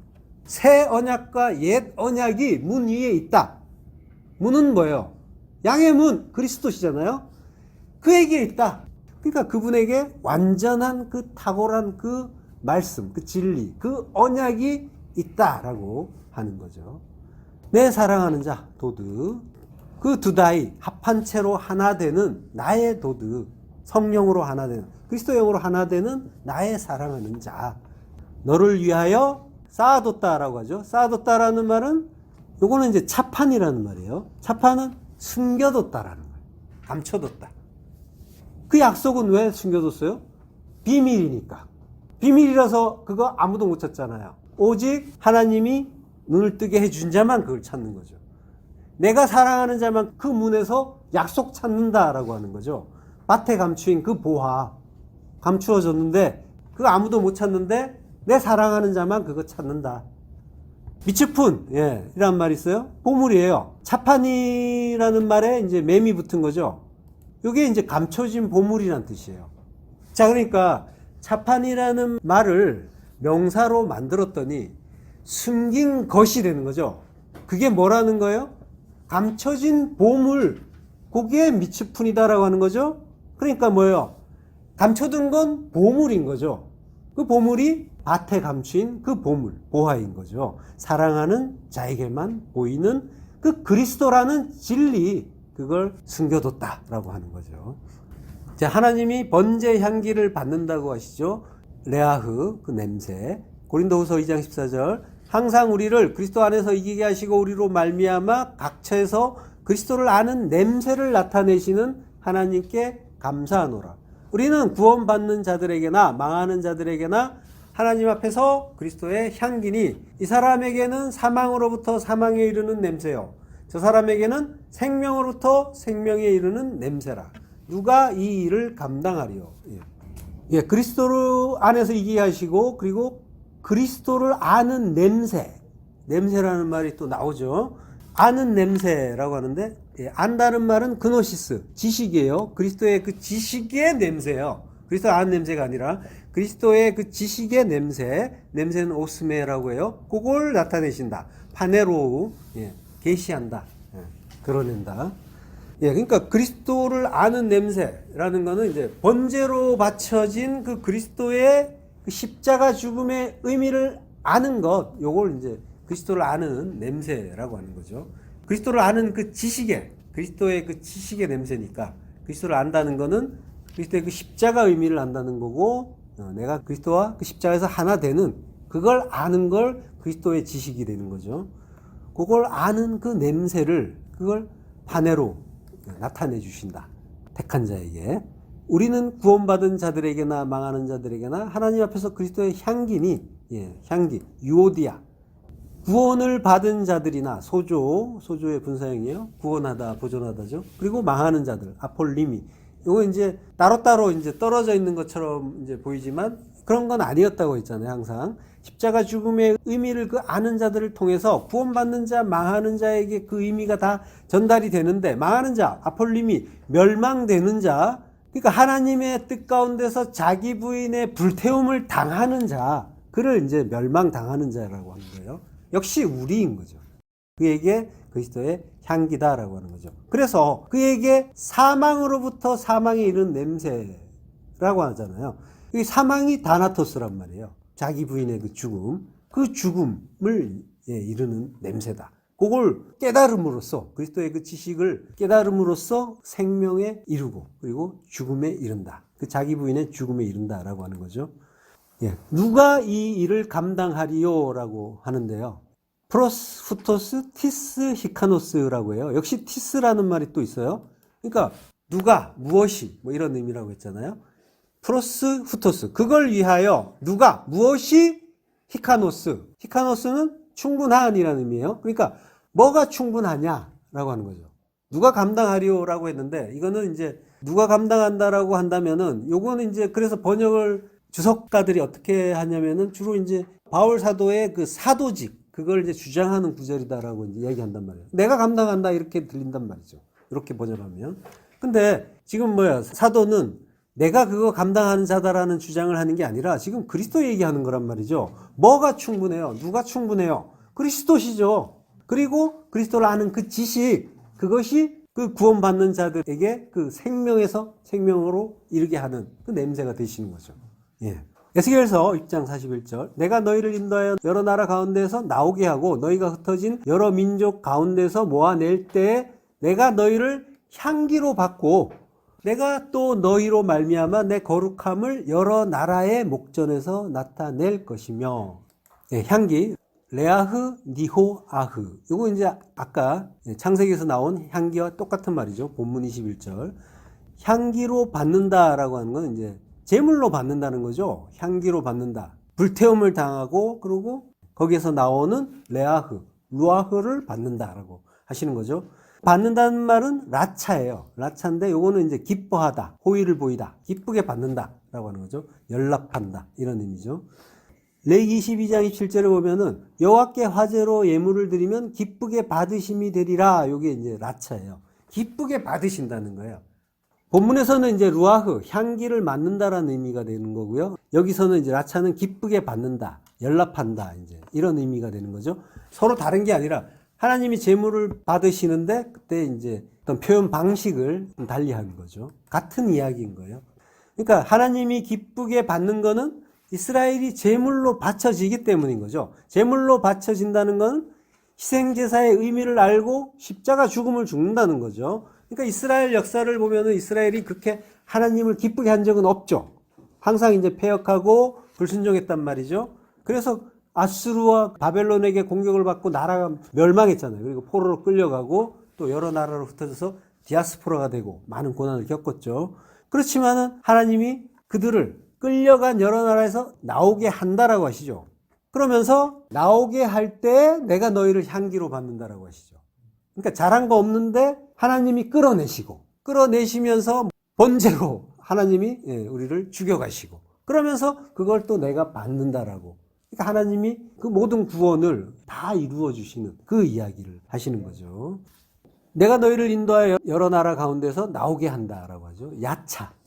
Speaker 1: 새 언약과 옛 언약이 문 위에 있다. 문은 뭐예요? 양의 문, 그리스도시잖아요. 그에게 있다. 그러니까 그분에게 완전한 그 탁월한 그 말씀, 그 진리, 그 언약이 있다라고 하는 거죠. 내 사랑하는 자, 도드. 그 두 다이 합한 채로 하나 되는 나의 도드. 성령으로 하나 되는, 그리스도 영으로 하나 되는 나의 사랑하는 자. 너를 위하여 쌓아뒀다라고 하죠. 쌓아뒀다라는 말은 요거는 이제 차판이라는 말이에요. 차판은 숨겨뒀다라는 거예요. 감춰뒀다. 그 약속은 왜 숨겨뒀어요? 비밀이니까. 비밀이라서 그거 아무도 못 찾잖아요. 오직 하나님이 눈을 뜨게 해준 자만 그걸 찾는 거죠. 내가 사랑하는 자만 그 문에서 약속 찾는다라고 하는 거죠. 밭에 감추인 그 보화 감추어졌는데 그거 아무도 못 찾는데 내 사랑하는 자만 그거 찾는다. 미츠푼, 예, 이란 말이 있어요. 보물이에요. 차판이라는 말에 이제 매미 붙은 거죠. 이게 이제 감춰진 보물이란 뜻이에요. 자, 그러니까 차판이라는 말을 명사로 만들었더니 숨긴 것이 되는 거죠. 그게 뭐라는 거예요? 감춰진 보물, 그게 미츠푼이다라고 하는 거죠. 그러니까 뭐예요? 감춰둔 건 보물인 거죠. 그 보물이 밭에 감추인 그 보물, 보화인 거죠. 사랑하는 자에게만 보이는 그 그리스도라는 진리, 그걸 숨겨뒀다라고 하는 거죠. 자, 하나님이 번제 향기를 받는다고 하시죠. 레아흐, 그 냄새. 고린도후서 2장 14절. 항상 우리를 그리스도 안에서 이기게 하시고 우리로 말미암아 각처에서 그리스도를 아는 냄새를 나타내시는 하나님께 감사하노라. 우리는 구원받는 자들에게나 망하는 자들에게나 하나님 앞에서 그리스도의 향기니 이 사람에게는 사망으로부터 사망에 이르는 냄새요. 저 사람에게는 생명으로부터 생명에 이르는 냄새라. 누가 이 일을 감당하리요? 예, 그리스도를 안에서 이기게 하시고 그리고 그리스도를 아는 냄새. 냄새라는 말이 또 나오죠. 아는 냄새라고 하는데 안다는 말은 그노시스, 지식이에요. 그리스도의 그 지식의 냄새예요. 그리스도 아는 냄새가 아니라 그리스도의 그 지식의 냄새는 오스메라고 해요. 그걸 나타내신다. 파네로우, 계시한다. 드러낸다. 그러니까 그리스도를 아는 냄새라는 거는 이제 번제로 바쳐진 그 그리스도의 그 십자가 죽음의 의미를 아는 것, 요걸 이제 그리스도를 아는 냄새라고 하는 거죠. 그리스도를 아는 그 지식의, 그리스도의 그 지식의 냄새니까 그리스도를 안다는 거는 그리스도의 그 십자가 의미를 안다는 거고, 내가 그리스도와 그 십자가에서 하나 되는 그걸 아는 걸 그리스도의 지식이 되는 거죠. 그걸 아는 그 냄새를 그걸 파네로 나타내 주신다. 택한 자에게. 우리는 구원받은 자들에게나 망하는 자들에게나 하나님 앞에서 그리스도의 향기니, 향기, 유오디아. 구원을 받은 자들이나 소조의 분사형이에요. 구원하다, 보존하다죠. 그리고 망하는 자들, 아폴리미. 이거 이제 따로따로 이제 떨어져 있는 것처럼 이제 보이지만 그런 건 아니었다고 했잖아요, 항상. 십자가 죽음의 의미를 그 아는 자들을 통해서 구원받는 자, 망하는 자에게 그 의미가 다 전달이 되는데, 망하는 자, 아폴림이 멸망되는 자, 그러니까 하나님의 뜻 가운데서 자기 부인의 불태움을 당하는 자, 그를 이제 멸망당하는 자라고 하는 거예요. 역시 우리인 거죠. 그에게 그리스도의 향기다라고 하는 거죠. 그래서 그에게 사망으로부터 사망에 이른 냄새라고 하잖아요. 이 사망이 다나토스란 말이에요. 자기 부인의 그 죽음을 이르는 냄새다. 그걸 깨달음으로써, 그리스도의 그 지식을 깨달음으로써 생명에 이르고, 그리고 죽음에 이른다. 그 자기 부인의 죽음에 이른다라고 하는 거죠. 누가 이 일을 감당하리요라고 하는데요. 프로스, 후토스, 티스, 히카노스라고 해요. 역시 티스라는 말이 또 있어요. 그러니까 누가, 무엇이, 뭐 이런 의미라고 했잖아요. 프로스, 후토스. 그걸 위하여 누가, 무엇이, 히카노스. 히카노스는 충분한이라는 의미예요. 그러니까 뭐가 충분하냐라고 하는 거죠. 누가 감당하리오라고 했는데, 이거는 이제 누가 감당한다라고 한다면은, 요거는 이제 그래서 번역을 주석가들이 어떻게 하냐면은 주로 이제 바울 사도의 그 사도직, 그걸 이제 주장하는 구절이다라고 이제 얘기한단 말이에요. 내가 감당한다 이렇게 들린단 말이죠. 이렇게 번역하면. 근데 지금 사도는 내가 그거 감당하는 자다라는 주장을 하는 게 아니라 지금 그리스도 얘기하는 거란 말이죠. 뭐가 충분해요? 누가 충분해요? 그리스도시죠. 그리고 그리스도를 아는 그 지식, 그것이 그 구원받는 자들에게 그 생명에서 생명으로 이르게 하는 그 냄새가 되시는 거죠. 에스겔서 6장 41절. 내가 너희를 인도하여 여러 나라 가운데서 나오게 하고 너희가 흩어진 여러 민족 가운데서 모아낼 때에 내가 너희를 향기로 받고 내가 또 너희로 말미암아 내 거룩함을 여러 나라의 목전에서 나타낼 것이며. 향기, 레아흐, 니호아흐. 이거 이제 아까 창세기에서 나온 향기와 똑같은 말이죠. 본문 21절. 향기로 받는다라고 하는 건 이제 제물로 받는다는 거죠. 향기로 받는다. 불태움을 당하고 그리고 거기에서 나오는 레아흐, 루아흐를 받는다라고 하시는 거죠. 받는다는 말은 라차예요. 라차인데 요거는 이제 기뻐하다, 호의를 보이다, 기쁘게 받는다라고 하는 거죠. 연락한다 이런 의미죠. 레위기 22장 27절에 보면은 여호와께 화제로 예물을 드리면 기쁘게 받으심이 되리라. 요게 이제 라차예요. 기쁘게 받으신다는 거예요. 본문에서는 이제 루아흐, 향기를 맡는다라는 의미가 되는 거고요. 여기서는 이제 라차는 기쁘게 받는다, 연락한다, 이제 이런 의미가 되는 거죠. 서로 다른 게 아니라 하나님이 제물을 받으시는데 그때 이제 어떤 표현 방식을 달리 하는 거죠. 같은 이야기인 거예요. 그러니까 하나님이 기쁘게 받는 거는 이스라엘이 제물로 바쳐지기 때문인 거죠. 제물로 바쳐진다는 건 희생제사의 의미를 알고 십자가 죽음을 죽는다는 거죠. 그러니까 이스라엘 역사를 보면은 이스라엘이 그렇게 하나님을 기쁘게 한 적은 없죠. 항상 이제 패역하고 불순종했단 말이죠. 그래서 아수르와 바벨론에게 공격을 받고 나라가 멸망했잖아요. 그리고 포로로 끌려가고 또 여러 나라로 흩어져서 디아스포라가 되고 많은 고난을 겪었죠. 그렇지만은 하나님이 그들을 끌려간 여러 나라에서 나오게 한다라고 하시죠. 그러면서 나오게 할 때 내가 너희를 향기로 받는다라고 하시죠. 그러니까 잘한 거 없는데 하나님이 끌어내시면서 번제로 하나님이 우리를 죽여가시고 그러면서 그걸 또 내가 받는다라고. 그러니까 하나님이 그 모든 구원을 다 이루어 주시는 그 이야기를 하시는 거죠. 내가 너희를 인도하여 여러 나라 가운데서 나오게 한다라고 하죠.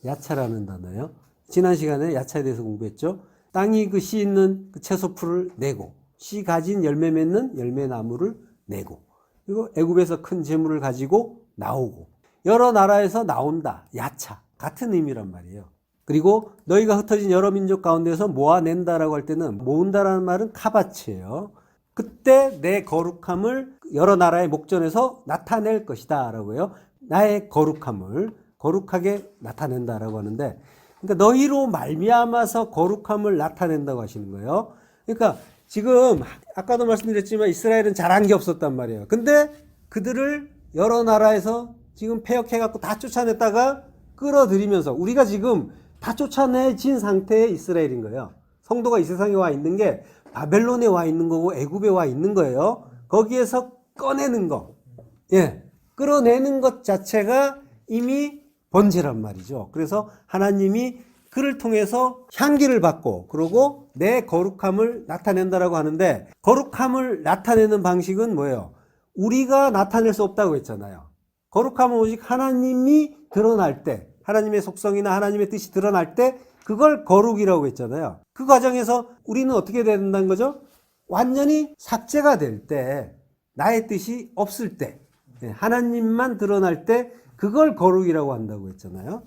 Speaker 1: 야차라는 단어예요. 지난 시간에 야차에 대해서 공부했죠. 땅이 그 씨 있는 그 채소풀을 내고 씨 가진 열매 맺는 열매나무를 내고 그리고 애굽에서 큰 재물을 가지고 나오고 여러 나라에서 나온다. 야차. 같은 의미란 말이에요. 그리고 너희가 흩어진 여러 민족 가운데서 모아낸다라고 할 때는 모은다라는 말은 카바치예요. 그때 내 거룩함을 여러 나라의 목전에서 나타낼 것이다 라고 해요. 나의 거룩함을 거룩하게 나타낸다라고 하는데 그러니까 너희로 말미암아서 거룩함을 나타낸다고 하시는 거예요. 그러니까 지금 아까도 말씀드렸지만 이스라엘은 잘한 게 없었단 말이에요. 근데 그들을 여러 나라에서 지금 패역해갖고 다 쫓아냈다가 끌어들이면서 우리가 지금 다 쫓아내진 상태의 이스라엘인 거예요. 성도가 이 세상에 와 있는 게 바벨론에 와 있는 거고 애굽에 와 있는 거예요. 거기에서 꺼내는 거, 끌어내는 것 자체가 이미 번제란 말이죠. 그래서 하나님이 그를 통해서 향기를 받고 그러고 내 거룩함을 나타낸다라고 하는데, 거룩함을 나타내는 방식은 뭐예요? 우리가 나타낼 수 없다고 했잖아요. 거룩함은 오직 하나님이 드러날 때, 하나님의 속성이나 하나님의 뜻이 드러날 때 그걸 거룩이라고 했잖아요. 그 과정에서 우리는 어떻게 된다는 거죠? 완전히 삭제가 될 때, 나의 뜻이 없을 때, 하나님만 드러날 때 그걸 거룩이라고 한다고 했잖아요.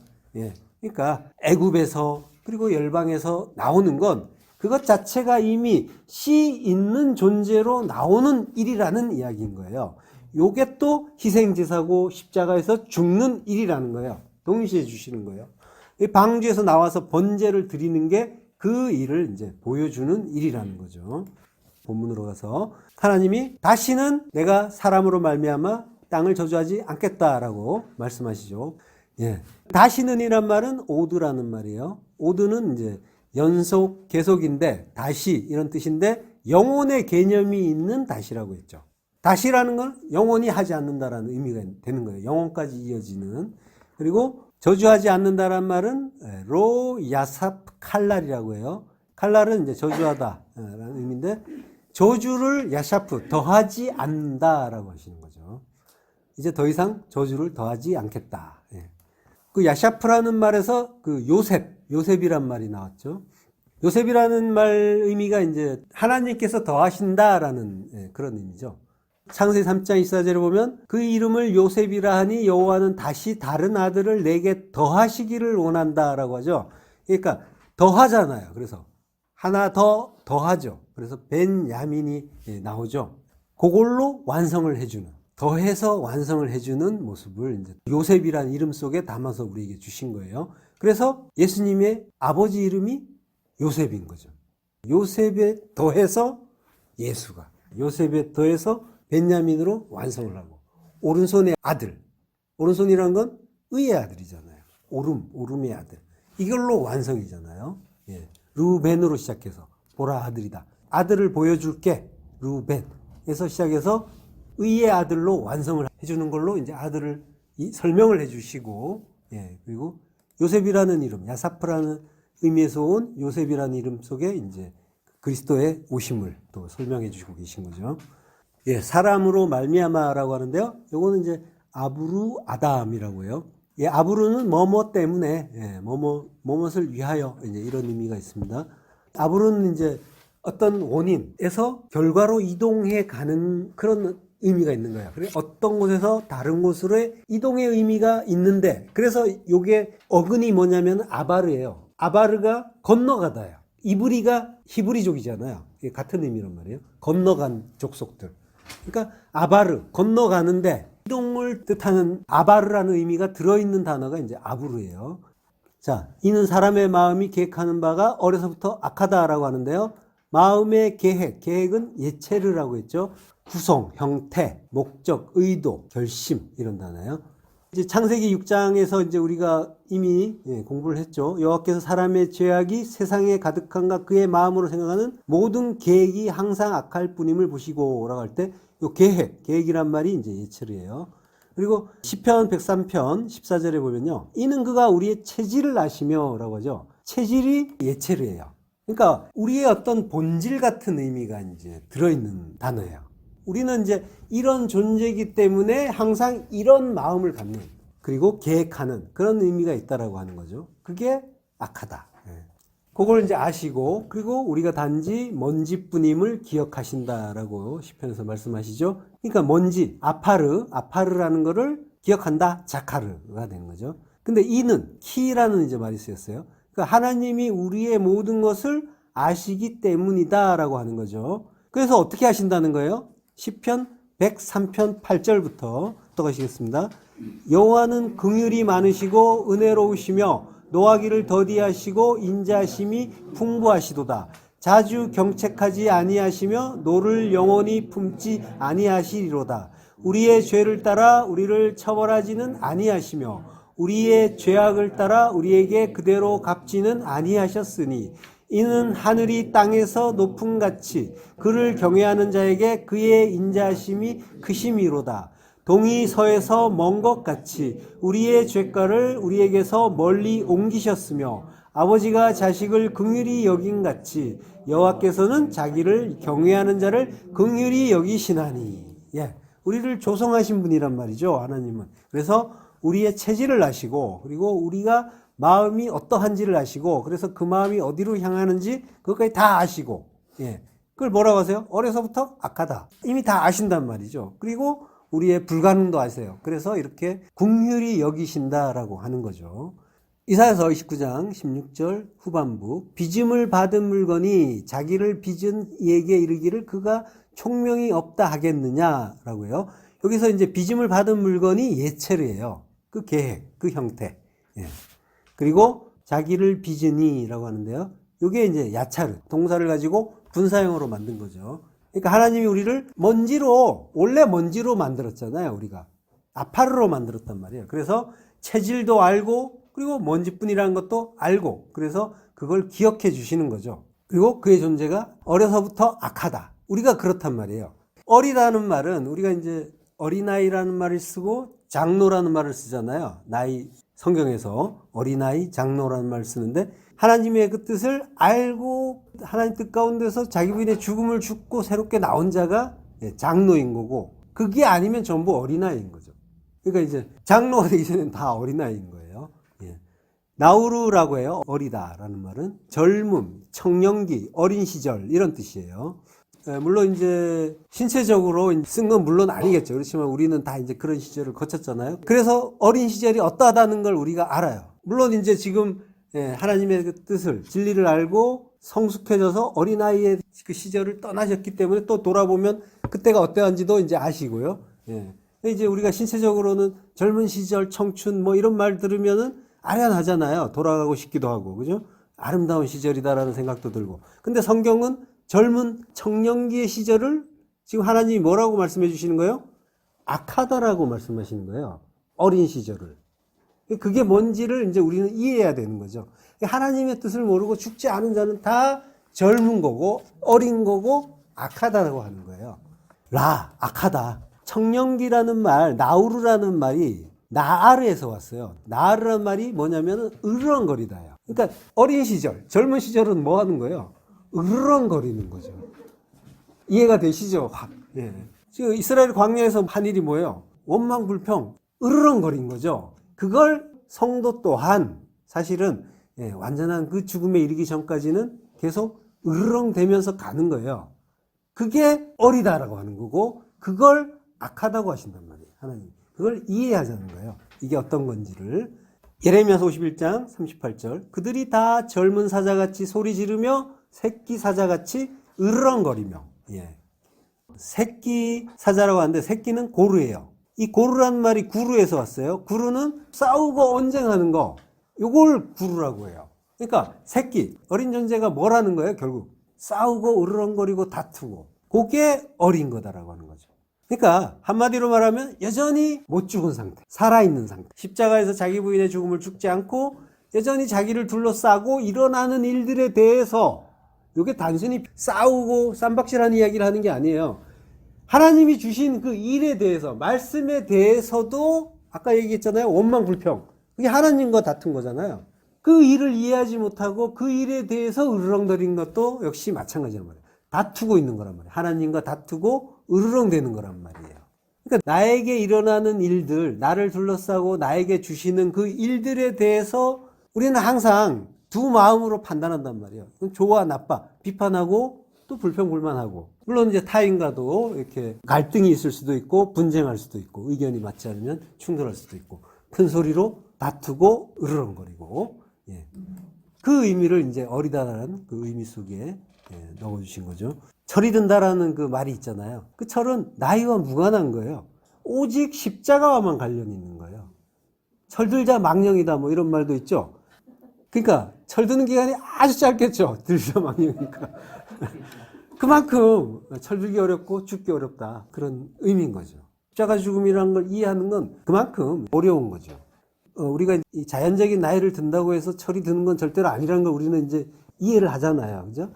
Speaker 1: 그러니까 애굽에서 그리고 열방에서 나오는 건 그것 자체가 이미 씨 있는 존재로 나오는 일이라는 이야기인 거예요. 요게 또 희생제사고 십자가에서 죽는 일이라는 거예요. 동시에 주시는 거예요. 방주에서 나와서 번제를 드리는 게 그 일을 이제 보여주는 일이라는 거죠. 본문으로 가서 하나님이 다시는 내가 사람으로 말미암아 땅을 저주하지 않겠다라고 말씀하시죠. 다시는 이란 말은 오드라는 말이에요. 오드는 이제 연속, 계속인데 다시 이런 뜻인데 영혼의 개념이 있는 다시라고 했죠. 다시라는 건 영원히 하지 않는다라는 의미가 되는 거예요. 영혼까지 이어지는. 그리고 저주하지 않는다란 말은 로 야삽 칼날이라고 해요. 칼날은 이제 저주하다라는 의미인데 저주를 야샤프 더하지 않는다라고 하시는 거죠. 이제 더 이상 저주를 더하지 않겠다. 그 야샤프라는 말에서 그 요셉이란 말이 나왔죠. 요셉이라는 말 의미가 이제 하나님께서 더하신다라는 그런 의미죠. 창세기 3장 24절에 보면 그 이름을 요셉이라 하니 여호와는 다시 다른 아들을 내게 더하시기를 원한다라고 하죠. 그러니까 더하잖아요. 그래서 하나 더 더하죠. 그래서 벤야민이 나오죠. 그걸로 완성을 해주는, 더해서 완성을 해주는 모습을 이제 요셉이라는 이름 속에 담아서 우리에게 주신 거예요. 그래서 예수님의 아버지 이름이 요셉인 거죠. 요셉에 더해서 예수가, 요셉에 더해서 벤야민으로 완성을 하고, 오른손의 아들, 오른손이란 건 의의 아들이잖아요. 오름의 아들. 이걸로 완성이잖아요. 루벤으로 시작해서 보라 아들이다. 아들을 보여줄게. 루벤에서 시작해서 의의 아들로 완성을 해주는 걸로 이제 아들을 설명을 해주시고, 그리고 요셉이라는 이름, 야사프라는 의미에서 온 요셉이라는 이름 속에 이제 그리스도의 오심을 또 설명해 주시고 계신 거죠. 사람으로 말미암아라고 하는데요. 요거는 이제 아브루 아담이라고 해요. 아브루는 뭐뭐 때문에, 뭐뭇을 위하여 이제 이런 의미가 있습니다. 아브루는 이제 어떤 원인에서 결과로 이동해 가는 그런 의미가 있는 거예요. 그래서 어떤 곳에서 다른 곳으로의 이동의 의미가 있는데, 그래서 요게 어근이 뭐냐면 아바르예요. 아바르가 건너가다예요. 이브리가 히브리족이잖아요. 이게 같은 의미란 말이에요. 건너간 족속들. 그러니까 아바르, 건너가는데 이동을 뜻하는 아바르라는 의미가 들어있는 단어가 이제 아브르예요. 자, 이는 사람의 마음이 계획하는 바가 어려서부터 악하다라고 하는데요. 마음의 계획은 예체르라고 했죠. 구성, 형태, 목적, 의도, 결심 이런 단어예요. 이제 창세기 6장에서 이제 우리가 이미 공부를 했죠. 여호와께서 사람의 죄악이 세상에 가득한가 그의 마음으로 생각하는 모든 계획이 항상 악할 뿐임을 보시고라고 할 때 요 계획이란 말이 이제 예체르예요. 그리고 시편 103편 14절에 보면요. 이는 그가 우리의 체질을 아시며라고 하죠. 체질이 예체르예요. 그러니까 우리의 어떤 본질 같은 의미가 이제 들어있는 단어예요. 우리는 이제 이런 존재이기 때문에 항상 이런 마음을 갖는, 그리고 계획하는 그런 의미가 있다라고 하는 거죠. 그게 악하다. 그걸 이제 아시고, 그리고 우리가 단지 먼지뿐임을 기억하신다라고 시편에서 말씀하시죠. 그러니까 먼지, 아파르라는 거를 기억한다, 자카르가 되는 거죠. 근데 이는 키라는 이제 말이 쓰였어요. 그러니까 하나님이 우리의 모든 것을 아시기 때문이다라고 하는 거죠. 그래서 어떻게 하신다는 거예요? 시편 103편 8절부터 떠가시겠습니다. 여호와는 긍휼이 많으시고 은혜로우시며 노하기를 더디하시고 인자심이 풍부하시도다. 자주 경책하지 아니하시며 노를 영원히 품지 아니하시리로다. 우리의 죄를 따라 우리를 처벌하지는 아니하시며 우리의 죄악을 따라 우리에게 그대로 갚지는 아니하셨으니 이는 하늘이 땅에서 높음 같이 그를 경외하는 자에게 그의 인자하심이 크심이로다. 동이 서에서 먼 것 같이 우리의 죄가를 우리에게서 멀리 옮기셨으며 아버지가 자식을 긍휼히 여긴 같이 여호와께서는 자기를 경외하는 자를 긍휼히 여기시나니. 예, 우리를 조성하신 분이란 말이죠, 하나님은. 그래서 우리의 체질을 아시고, 그리고 우리가 마음이 어떠한지를 아시고, 그래서 그 마음이 어디로 향하는지 그것까지 다 아시고, 예, 그걸 뭐라고 하세요? 어려서부터 악하다. 이미 다 아신단 말이죠. 그리고 우리의 불가능도 아세요. 그래서 이렇게 긍휼히 여기신다라고 하는 거죠. 이사야서 29장 16절 후반부, 빚음을 받은 물건이 자기를 빚은 이에게 이르기를 그가 총명이 없다 하겠느냐라고요. 여기서 이제 빚음을 받은 물건이 예체르예요. 그 계획, 그 형태. 예. 그리고 자기를 빚으니라고 하는데요. 이게 이제 야차르, 동사를 가지고 분사형으로 만든 거죠. 그러니까 하나님이 우리를 먼지로, 원래 먼지로 만들었잖아요, 우리가. 아파르로 만들었단 말이에요. 그래서 체질도 알고, 그리고 먼지뿐이라는 것도 알고, 그래서 그걸 기억해 주시는 거죠. 그리고 그의 존재가 어려서부터 악하다. 우리가 그렇단 말이에요. 어리다는 말은 우리가 이제 어린아이라는 말을 쓰고 장로라는 말을 쓰잖아요. 나이, 성경에서 어린아이, 장로라는 말을 쓰는데 하나님의 그 뜻을 알고 하나님 뜻 가운데서 자기 부인의 죽음을 죽고 새롭게 나온 자가 장로인 거고, 그게 아니면 전부 어린아이인 거죠. 그러니까 이제 장로가 되기 전에는 다 어린아이인 거예요. 예. 나우르라고 해요. 어리다라는 말은 젊음, 청년기, 어린 시절 이런 뜻이에요. 물론 이제 신체적으로 쓴 건 물론 아니겠죠. 그렇지만 우리는 다 이제 그런 시절을 거쳤잖아요. 그래서 어린 시절이 어떠하다는 걸 우리가 알아요. 물론 이제 지금 하나님의 그 뜻을, 진리를 알고 성숙해져서 어린아이의 그 시절을 떠나셨기 때문에 또 돌아보면 그때가 어떠한지도 이제 아시고요. 예. 이제 우리가 신체적으로는 젊은 시절, 청춘 뭐 이런 말 들으면은 아련하잖아요. 돌아가고 싶기도 하고, 그죠? 아름다운 시절이다라는 생각도 들고. 근데 성경은 젊은 청년기의 시절을 지금 하나님이 뭐라고 말씀해 주시는 거예요? 악하다라고 말씀하시는 거예요. 어린 시절을. 그게 뭔지를 이제 우리는 이해해야 되는 거죠. 하나님의 뜻을 모르고 죽지 않은 자는 다 젊은 거고, 어린 거고, 악하다라고 하는 거예요. 악하다. 청년기라는 말, 나우르라는 말이 나아르에서 왔어요. 나아르라는 말이 뭐냐면 으르렁거리다예요. 그러니까 어린 시절, 젊은 시절은 뭐 하는 거예요? 으르렁거리는 거죠. 이해가 되시죠? 예. 지금 이스라엘 광야에서 한 일이 뭐예요? 원망불평, 으르렁거린 거죠. 그걸 성도 또한 사실은 완전한 그 죽음에 이르기 전까지는 계속 으르렁대면서 가는 거예요. 그게 어리다라고 하는 거고, 그걸 악하다고 하신단 말이에요. 하나님. 그걸 이해하자는 거예요. 이게 어떤 건지를. 예레미야서 51장 38절. 그들이 다 젊은 사자같이 소리 지르며 새끼 사자같이 으르렁거리며. 예. 새끼 사자라고 하는데 새끼는 고르예요. 이 고르라는 말이 구루에서 왔어요. 구루는 싸우고 언쟁하는 거. 요걸 구루라고 해요. 그러니까 새끼, 어린 존재가 뭐라는 거예요? 결국 싸우고 으르렁거리고 다투고. 그게 어린 거다라고 하는 거죠. 그러니까 한마디로 말하면 여전히 못 죽은 상태, 살아있는 상태. 십자가에서 자기 부인의 죽음을 죽지 않고 여전히 자기를 둘러싸고 일어나는 일들에 대해서, 이게 단순히 싸우고 쌈박질하는 이야기를 하는 게 아니에요. 하나님이 주신 그 일에 대해서, 말씀에 대해서도 아까 얘기했잖아요. 원망불평. 그게 하나님과 다툰 거잖아요. 그 일을 이해하지 못하고 그 일에 대해서 으르렁거리는 것도 역시 마찬가지란 말이에요. 다투고 있는 거란 말이에요. 하나님과 다투고 으르렁대는 거란 말이에요. 그러니까 나에게 일어나는 일들, 나를 둘러싸고 나에게 주시는 그 일들에 대해서 우리는 항상 두 마음으로 판단한단 말이에요. 좋아, 나빠, 비판하고 또 불평불만하고. 물론 이제 타인과도 이렇게 갈등이 있을 수도 있고 분쟁할 수도 있고 의견이 맞지 않으면 충돌할 수도 있고 큰 소리로 다투고 으르렁거리고. 예. 그 의미를 이제 어리다라는 그 의미 속에 넣어주신 거죠. 철이 든다라는 그 말이 있잖아요. 그 철은 나이와 무관한 거예요. 오직 십자가와만 관련이 있는 거예요. 철들자 망령이다 뭐 이런 말도 있죠. 그러니까 철드는 기간이 아주 짧겠죠. 들자 망령이니까. 그만큼 철들기 어렵고 죽기 어렵다. 그런 의미인 거죠. 십자가 죽음이라는 걸 이해하는 건 그만큼 어려운 거죠. 우리가 이 자연적인 나이를 든다고 해서 철이 드는 건 절대로 아니라는 걸 우리는 이제 이해를 하잖아요. 그죠?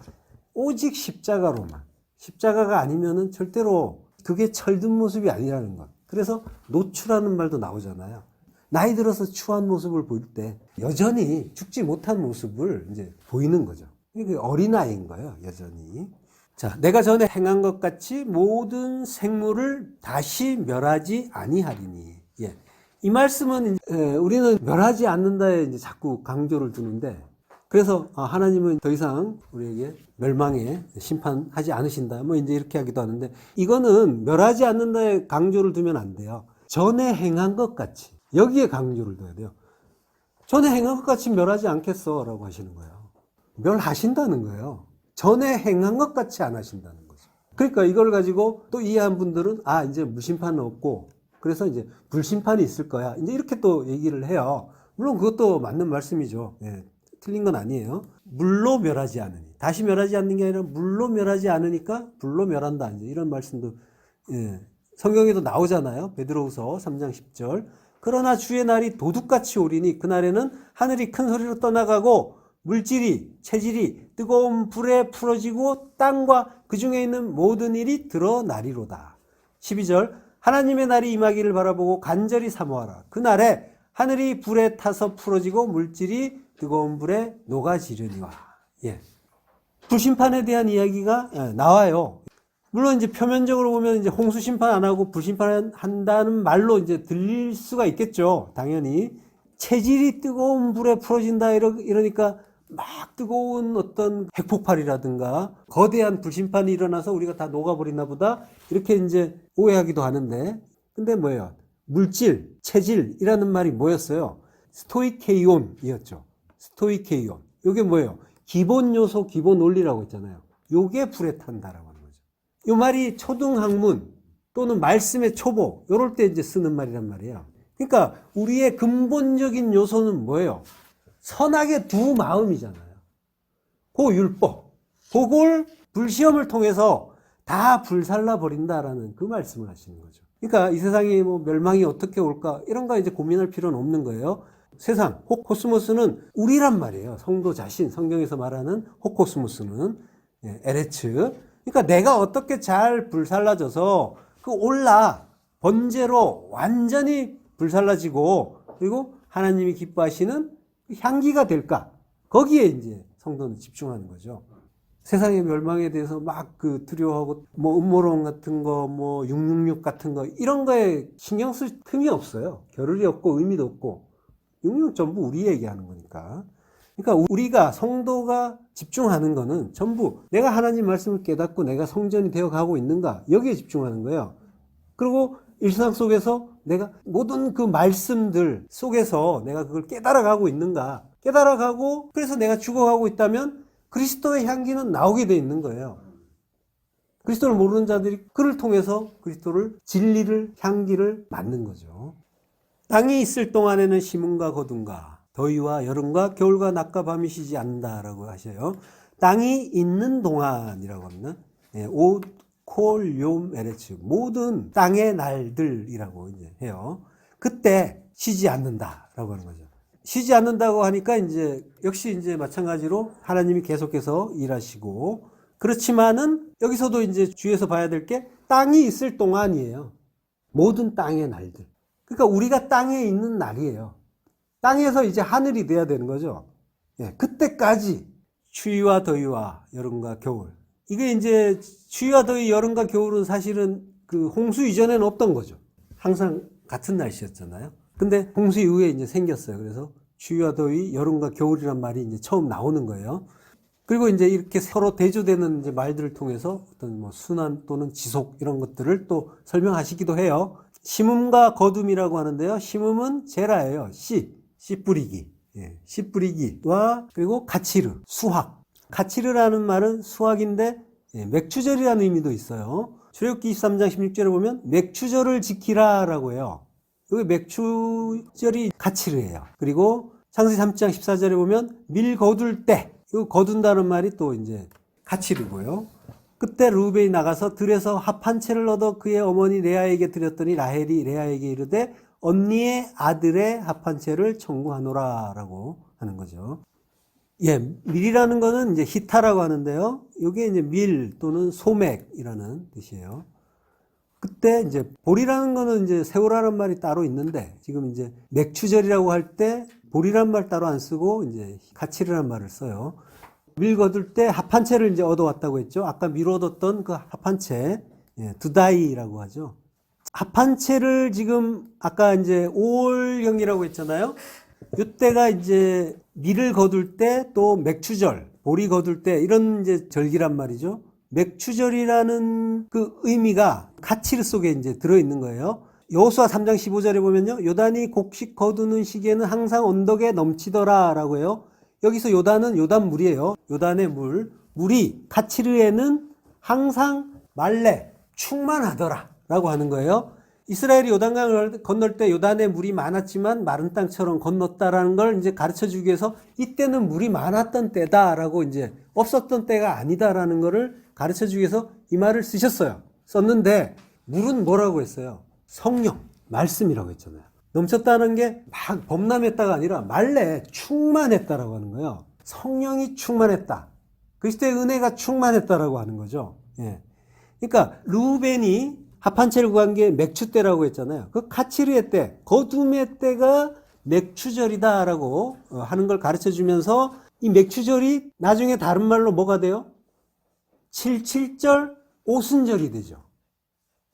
Speaker 1: 오직 십자가로만. 십자가가 아니면은 절대로 그게 철든 모습이 아니라는 것. 그래서 노추라는 말도 나오잖아요. 나이 들어서 추한 모습을 보일 때 여전히 죽지 못한 모습을 이제 보이는 거죠. 이게 어린아이인 거예요, 여전히. 자, 내가 전에 행한 것 같이 모든 생물을 다시 멸하지 아니하리니. 예. 이 말씀은 우리는 멸하지 않는다에 이제 자꾸 강조를 두는데, 그래서 하나님은 더 이상 우리에게 멸망에 심판하지 않으신다. 뭐 이제 이렇게 하기도 하는데, 이거는 멸하지 않는다에 강조를 두면 안 돼요. 전에 행한 것 같이. 여기에 강조를 둬야 돼요. 전에 행한 것 같이 멸하지 않겠어 라고 하시는 거예요. 멸하신다는 거예요. 전에 행한 것 같이 안 하신다는 거죠. 그러니까 이걸 가지고 또 이해한 분들은 이제 무심판은 없고 그래서 이제 불심판이 있을 거야. 이제 이렇게 또 얘기를 해요. 물론 그것도 맞는 말씀이죠. 예, 틀린 건 아니에요. 물로 멸하지 않으니. 다시 멸하지 않는 게 아니라 물로 멸하지 않으니까 불로 멸한다. 이제 이런 말씀도 성경에도 나오잖아요. 베드로후서 3장 10절. 그러나 주의 날이 도둑같이 오리니 그날에는 하늘이 큰 소리로 떠나가고 물질이, 체질이 뜨거운 불에 풀어지고 땅과 그 중에 있는 모든 일이 드러나리로다. 12절. 하나님의 날이 임하기를 바라보고 간절히 사모하라. 그날에 하늘이 불에 타서 풀어지고 물질이 뜨거운 불에 녹아지려니와. 예. 불심판에 대한 이야기가 나와요. 물론 이제 표면적으로 보면 이제 홍수 심판 안 하고 불심판 한다는 말로 이제 들릴 수가 있겠죠. 당연히. 체질이 뜨거운 불에 풀어진다 이러니까 막 뜨거운 어떤 핵폭발이라든가 거대한 불심판이 일어나서 우리가 다 녹아버리나 보다 이렇게 이제 오해하기도 하는데, 근데 뭐예요? 물질, 체질이라는 말이 뭐였어요? 스토이케이온이었죠. 스토이케이온. 이게 뭐예요? 기본 요소, 기본 원리라고 했잖아요. 요게 불에 탄다라고 하는 거죠. 이 말이 초등학문 또는 말씀의 초보 이럴 때 이제 쓰는 말이란 말이에요. 그러니까 우리의 근본적인 요소는 뭐예요? 선악의 두 마음이잖아요. 그 율법. 그걸 불시험을 통해서 다 불살라 버린다라는 그 말씀을 하시는 거죠. 그러니까 이 세상에 뭐 멸망이 어떻게 올까 이런 거 이제 고민할 필요는 없는 거예요. 세상, 호코스모스는 우리란 말이에요. 성도 자신, 성경에서 말하는 호코스모스는 에레츠. 그러니까 내가 어떻게 잘 불살라져서 그 올라 번제로 완전히 불살라지고 그리고 하나님이 기뻐하시는 향기가 될까? 거기에 이제 성도는 집중하는 거죠. 세상의 멸망에 대해서 막 두려워하고 뭐 음모론 같은 거, 뭐 666 같은 거 이런 거에 신경 쓸 틈이 없어요. 겨를이 없고 의미도 없고 666 전부 우리 얘기하는 거니까. 그러니까 우리가 성도가 집중하는 거는 전부 내가 하나님 말씀을 깨닫고 내가 성전이 되어 가고 있는가 여기에 집중하는 거예요. 그리고 일상 속에서 내가 모든 그 말씀들 속에서 내가 그걸 깨달아가고 있는가. 깨달아가고 그래서 내가 죽어가고 있다면 그리스도의 향기는 나오게 돼 있는 거예요. 그리스도를 모르는 자들이 그를 통해서 그리스도를 진리를 향기를 맡는 거죠. 땅이 있을 동안에는 심음과 거둠과 더위와 여름과 겨울과 낮과 밤이 쉬지 않는다라고 하셔요. 땅이 있는 동안이라고 합니다. 콜, 욤, 에레츠 모든 땅의 날들이라고 이제 해요. 그때 쉬지 않는다라고 하는 거죠. 쉬지 않는다고 하니까 이제 역시 이제 마찬가지로 하나님이 계속해서 일하시고 그렇지만은 여기서도 이제 주의해서 봐야 될 게 땅이 있을 동안이에요. 모든 땅의 날들. 그러니까 우리가 땅에 있는 날이에요. 땅에서 이제 하늘이 돼야 되는 거죠. 예, 그때까지 추위와 더위와 여름과 겨울. 이게 이제 추위와 더위, 여름과 겨울은 사실은 그 홍수 이전에는 없던 거죠. 항상 같은 날씨였잖아요. 근데 홍수 이후에 이제 생겼어요. 그래서 추위와 더위, 여름과 겨울이란 말이 이제 처음 나오는 거예요. 그리고 이제 이렇게 서로 대조되는 이제 말들을 통해서 어떤 뭐 순환 또는 지속 이런 것들을 또 설명하시기도 해요. 심음과 거둠이라고 하는데요. 심음은 제라예요. 씨 뿌리기. 예, 씨 뿌리기와 그리고 가치르, 수확. 가치르라는 말은 수확인데 맥추절이라는 의미도 있어요. 출애굽기 23장 16절에 보면 맥추절을 지키라라고 해요. 여기 맥추절이 가치르예요. 그리고 창세기 3장 14절에 보면 밀 거둘 때, 이거 거둔다는 말이 또 이제 가치르고요. 그때 르우벤이 나가서 들에서 합 한 채를 얻어 그의 어머니 레아에게 드렸더니 라헬이 레아에게 이르되 언니의 아들의 합 한 채를 청구하노라라고 하는 거죠. 예, 밀이라는 거는 이제 히타라고 하는데요. 이게 이제 밀 또는 소맥이라는 뜻이에요. 그때 이제 보리라는 거는 이제 세우라는 말이 따로 있는데 지금 이제 맥추절이라고 할 때 보리란 말 따로 안 쓰고 이제 가치르란 말을 써요. 밀 거둘 때 합 한 채를 이제 얻어왔다고 했죠. 아까 밀 얻었던 그 합 한 채, 예, 두다이라고 하죠. 합 한 채를 지금 아까 이제 5월경이라고 했잖아요. 이때가 이제 밀을 거둘 때 또 맥추절, 보리 거둘 때 이런 이제 절기란 말이죠. 맥추절이라는 그 의미가 가치르 속에 이제 들어있는 거예요. 여호수아 3장 15절에 보면요. 요단이 곡식 거두는 시기에는 항상 언덕에 넘치더라 라고 해요. 여기서 요단은 요단물이에요. 요단의 물. 물이 가치르에는 항상 말래, 충만하더라 라고 하는 거예요. 이스라엘이 요단강을 건널 때 요단에 물이 많았지만 마른 땅처럼 건넜다라는 걸 이제 가르쳐 주기 위해서 이때는 물이 많았던 때다라고 이제 없었던 때가 아니다라는 거를 가르쳐 주기 위해서 이 말을 쓰셨어요. 썼는데 물은 뭐라고 했어요? 성령, 말씀이라고 했잖아요. 넘쳤다는 게 막 범람했다가 아니라 말래, 충만했다라고 하는 거예요. 성령이 충만했다. 그리스도의 은혜가 충만했다라고 하는 거죠. 예. 그러니까 루벤이 합 한 채를 구한 게 맥추 때라고 했잖아요. 그 가치르의 때, 거둠의 때가 맥추절이다라고 하는 걸 가르쳐 주면서 이 맥추절이 나중에 다른 말로 뭐가 돼요? 77절 오순절이 되죠.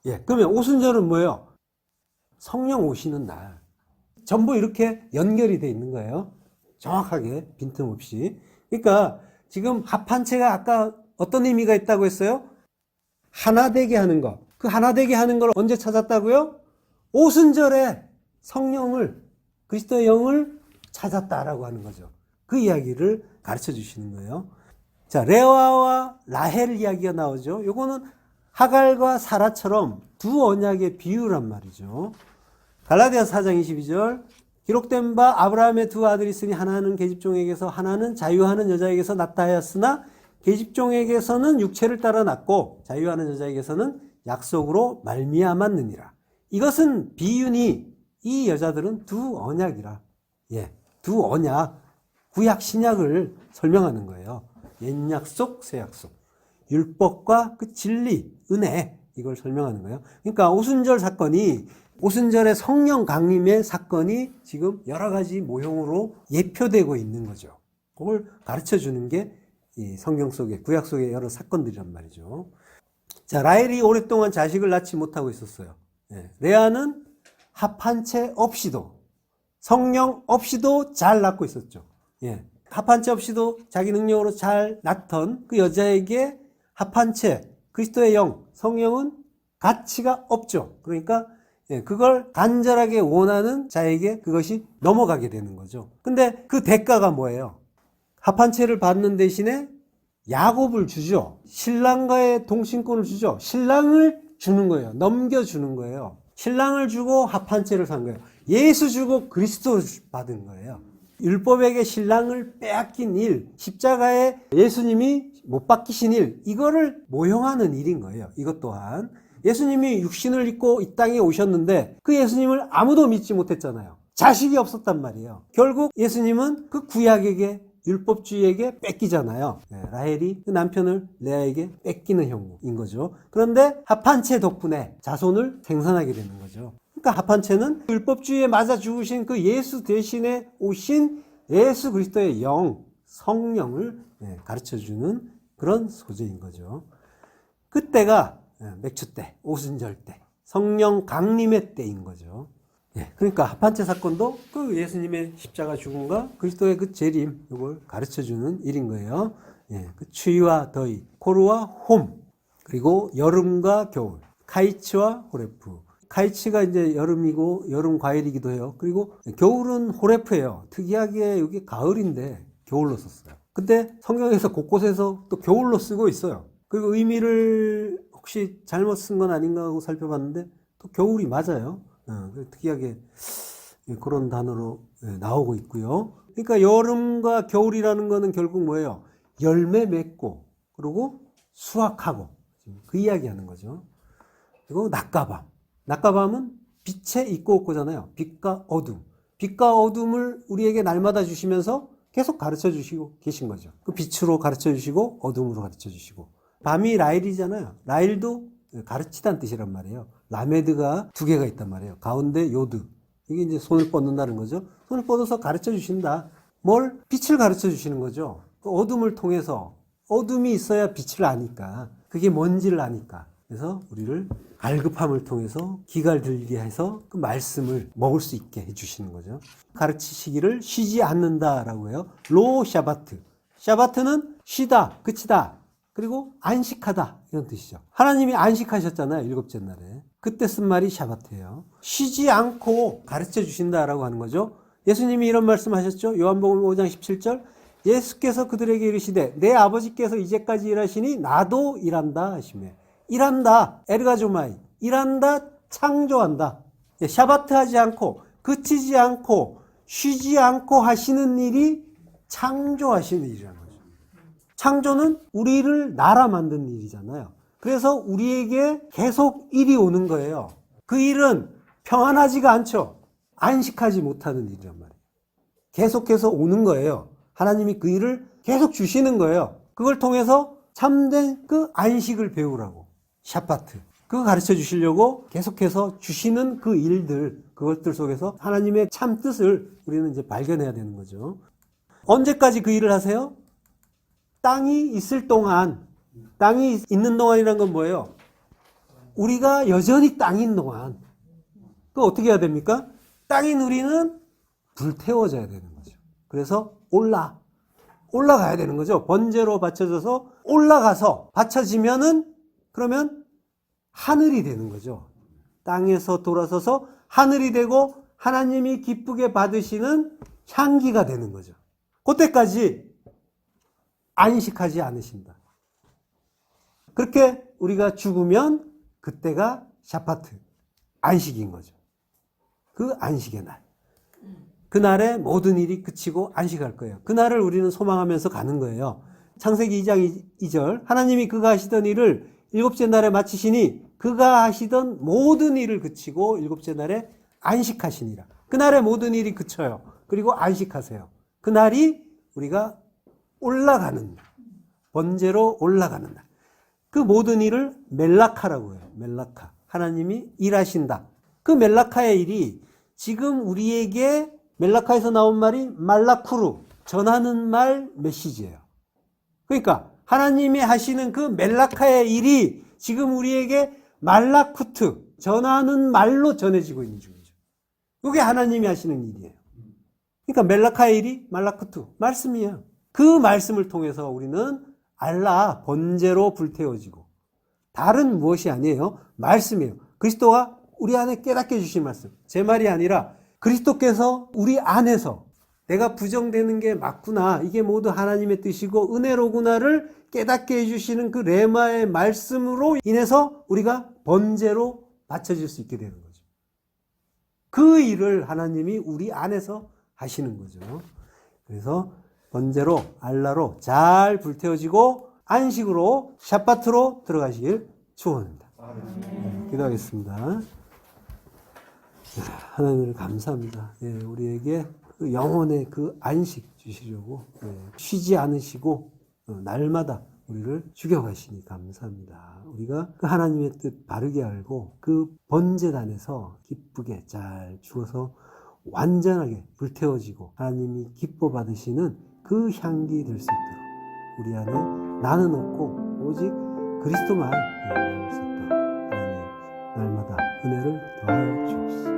Speaker 1: 예. 그러면 오순절은 뭐예요? 성령 오시는 날. 전부 이렇게 연결이 돼 있는 거예요. 정확하게 빈틈없이. 그러니까 지금 합 한 채가 아까 어떤 의미가 있다고 했어요? 하나 되게 하는 것. 그 하나 되게 하는 걸 언제 찾았다고요? 오순절에 성령을, 그리스도의 영을 찾았다라고 하는 거죠. 그 이야기를 가르쳐 주시는 거예요. 자, 레아와 라헬 이야기가 나오죠. 요거는 하갈과 사라처럼 두 언약의 비유란 말이죠. 갈라디아서 4장 22절 기록된 바 아브라함의 두 아들이 있으니 하나는 계집종에게서 하나는 자유하는 여자에게서 낳다 하였으나 계집종에게서는 육체를 따라 낳고 자유하는 여자에게서는 약속으로 말미암았느니라. 이것은 비유니 이 여자들은 두 언약이라. 예, 두 언약, 구약 신약을 설명하는 거예요. 옛 약속, 새 약속. 율법과 그 진리, 은혜 이걸 설명하는 거예요. 그러니까 오순절 사건이 오순절의 성령 강림의 사건이 지금 여러 가지 모형으로 예표되고 있는 거죠. 그걸 가르쳐 주는 게 이 성경 속에 구약 속의 여러 사건들이란 말이죠. 자, 라헬이 오랫동안 자식을 낳지 못하고 있었어요. 예, 레아는 합 한 채 없이도 성령 없이도 잘 낳고 있었죠. 예, 합 한 채 없이도 자기 능력으로 잘 낳던 그 여자에게 합 한 채 그리스도의 영, 성령은 가치가 없죠. 그러니까 예, 그걸 간절하게 원하는 자에게 그것이 넘어가게 되는 거죠. 근데 그 대가가 뭐예요? 합 한 채를 받는 대신에 야곱을 주죠. 신랑과의 동침권을 주죠. 신랑을 주는 거예요. 넘겨주는 거예요. 신랑을 주고 합 한 채를 산 거예요. 예수 주고 그리스도 받은 거예요. 율법에게 신랑을 빼앗긴 일, 십자가에 예수님이 못 박히신 일, 이거를 모형하는 일인 거예요. 이것 또한. 예수님이 육신을 입고 이 땅에 오셨는데 그 예수님을 아무도 믿지 못했잖아요. 자식이 없었단 말이에요. 결국 예수님은 그 구약에게 율법주의에게 뺏기잖아요. 네, 라헬이 그 남편을 레아에게 뺏기는 형국인 거죠. 그런데 합 한 채 덕분에 자손을 생산하게 되는 거죠. 그러니까 합 한 채는 율법주의에 맞아 죽으신 그 예수 대신에 오신 예수 그리스도의 영, 성령을 가르쳐주는 그런 소재인 거죠. 그때가 맥추 때, 오순절 때, 성령 강림의 때인 거죠. 예, 그러니까 합 한 채 사건도 그 예수님의 십자가 죽음과 그리스도의 그 재림, 이걸 가르쳐주는 일인 거예요. 예, 그 추위와 더위, 코르와 홈, 그리고 여름과 겨울, 카이츠와 호레프. 카이츠가 이제 여름이고 여름 과일이기도 해요. 그리고 겨울은 호레프예요. 특이하게 여기 가을인데 겨울로 썼어요. 근데 성경에서 곳곳에서 또 겨울로 쓰고 있어요. 그리고 의미를 혹시 잘못 쓴 건 아닌가 하고 살펴봤는데 또 겨울이 맞아요. 특이하게 그런 단어로 나오고 있고요. 그러니까 여름과 겨울이라는 거는 결국 뭐예요? 열매 맺고 그리고 수확하고 그 이야기 하는 거죠. 그리고 낮과 밤. 낮과 밤은 빛의 있고 없고잖아요. 빛과 어둠. 빛과 어둠을 우리에게 날마다 주시면서 계속 가르쳐 주시고 계신 거죠. 그 빛으로 가르쳐 주시고 어둠으로 가르쳐 주시고. 밤이 라일이잖아요. 라일도 가르치다는 뜻이란 말이에요. 라메드가 두 개가 있단 말이에요. 가운데 요드. 이게 이제 손을 뻗는다는 거죠. 손을 뻗어서 가르쳐 주신다. 뭘? 빛을 가르쳐 주시는 거죠. 그 어둠을 통해서 어둠이 있어야 빛을 아니까. 그게 뭔지를 아니까. 그래서 우리를 갈급함을 통해서 기갈 들게 해서 그 말씀을 먹을 수 있게 해주시는 거죠. 가르치시기를 쉬지 않는다라고 해요. 로 샤바트. 샤바트는 쉬다, 그치다. 그리고 안식하다 이런 뜻이죠. 하나님이 안식하셨잖아요. 일곱째 날에. 그때 쓴 말이 샤바트예요. 쉬지 않고 가르쳐 주신다라고 하는 거죠. 예수님이 이런 말씀하셨죠. 요한복음 5장 17절. 예수께서 그들에게 이르시되 내 아버지께서 이제까지 일하시니 나도 일한다 하시며. 일한다. 에르가조마이. 일한다. 창조한다. 샤바트 하지 않고 그치지 않고 쉬지 않고 하시는 일이 창조하시는 일이라는 거죠. 창조는 우리를 나라 만드는 일이잖아요. 그래서 우리에게 계속 일이 오는 거예요. 그 일은 평안하지가 않죠. 안식하지 못하는 일이란 말이에요. 계속해서 오는 거예요. 하나님이 그 일을 계속 주시는 거예요. 그걸 통해서 참된 그 안식을 배우라고. 샤바트. 그거 가르쳐 주시려고 계속해서 주시는 그 일들, 그것들 속에서 하나님의 참 뜻을 우리는 이제 발견해야 되는 거죠. 언제까지 그 일을 하세요? 땅이 있을 동안, 땅이 있는 동안이란 건 뭐예요? 우리가 여전히 땅인 동안. 그거 어떻게 해야 됩니까? 땅인 우리는 불태워져야 되는 거죠. 그래서 올라가야 되는 거죠. 번제로 바쳐져서 올라가서 바쳐지면은 그러면 하늘이 되는 거죠. 땅에서 돌아서서 하늘이 되고 하나님이 기쁘게 받으시는 향기가 되는 거죠. 그때까지 안식하지 않으신다. 그렇게 우리가 죽으면 그때가 샤바트, 안식인 거죠. 그 안식의 날. 그날에 모든 일이 그치고 안식할 거예요. 그날을 우리는 소망하면서 가는 거예요. 창세기 2장 2절 하나님이 그가 하시던 일을 일곱째 날에 마치시니 그가 하시던 모든 일을 그치고 일곱째 날에 안식하시니라. 그날에 모든 일이 그쳐요. 그리고 안식하세요. 그날이 우리가 올라가는 날. 번제로 올라가는 날. 그 모든 일을 멜라카라고 해요. 멜라카. 하나님이 일하신다. 그 멜라카의 일이 지금 우리에게 멜라카에서 나온 말이 말라쿠루. 전하는 말 메시지예요. 그러니까 하나님이 하시는 그 멜라카의 일이 지금 우리에게 말라쿠트, 전하는 말로 전해지고 있는 중이죠. 그게 하나님이 하시는 일이에요. 그러니까 멜라카의 일이 말라쿠트, 말씀이에요. 그 말씀을 통해서 우리는 알라, 번제로 불태워지고 다른 무엇이 아니에요. 말씀이에요. 그리스도가 우리 안에 깨닫게 해주신 말씀. 제 말이 아니라 그리스도께서 우리 안에서 내가 부정되는 게 맞구나. 이게 모두 하나님의 뜻이고 은혜로구나를 깨닫게 해주시는 그 레마의 말씀으로 인해서 우리가 번제로 바쳐질 수 있게 되는 거죠. 그 일을 하나님이 우리 안에서 하시는 거죠. 그래서 번제로 알라로 잘 불태워지고 안식으로 샤바트로 들어가시길 축원합니다. 기도하겠습니다. 하나님을 감사합니다. 우리에게 그 영혼의 그 안식 주시려고 쉬지 않으시고 날마다 우리를 죽여가시니 감사합니다. 우리가 그 하나님의 뜻 바르게 알고 그 번제단에서 기쁘게 잘 죽어서 완전하게 불태워지고 하나님이 기뻐 받으시는 그 향기 될 수 있도록 우리 안에 나는 없고 오직 그리스도만 나올 수 있도록 하나님 날마다 은혜를 더하여 주옵소서.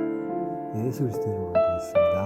Speaker 1: 예수 그리스도 이름으로 기도했습니다.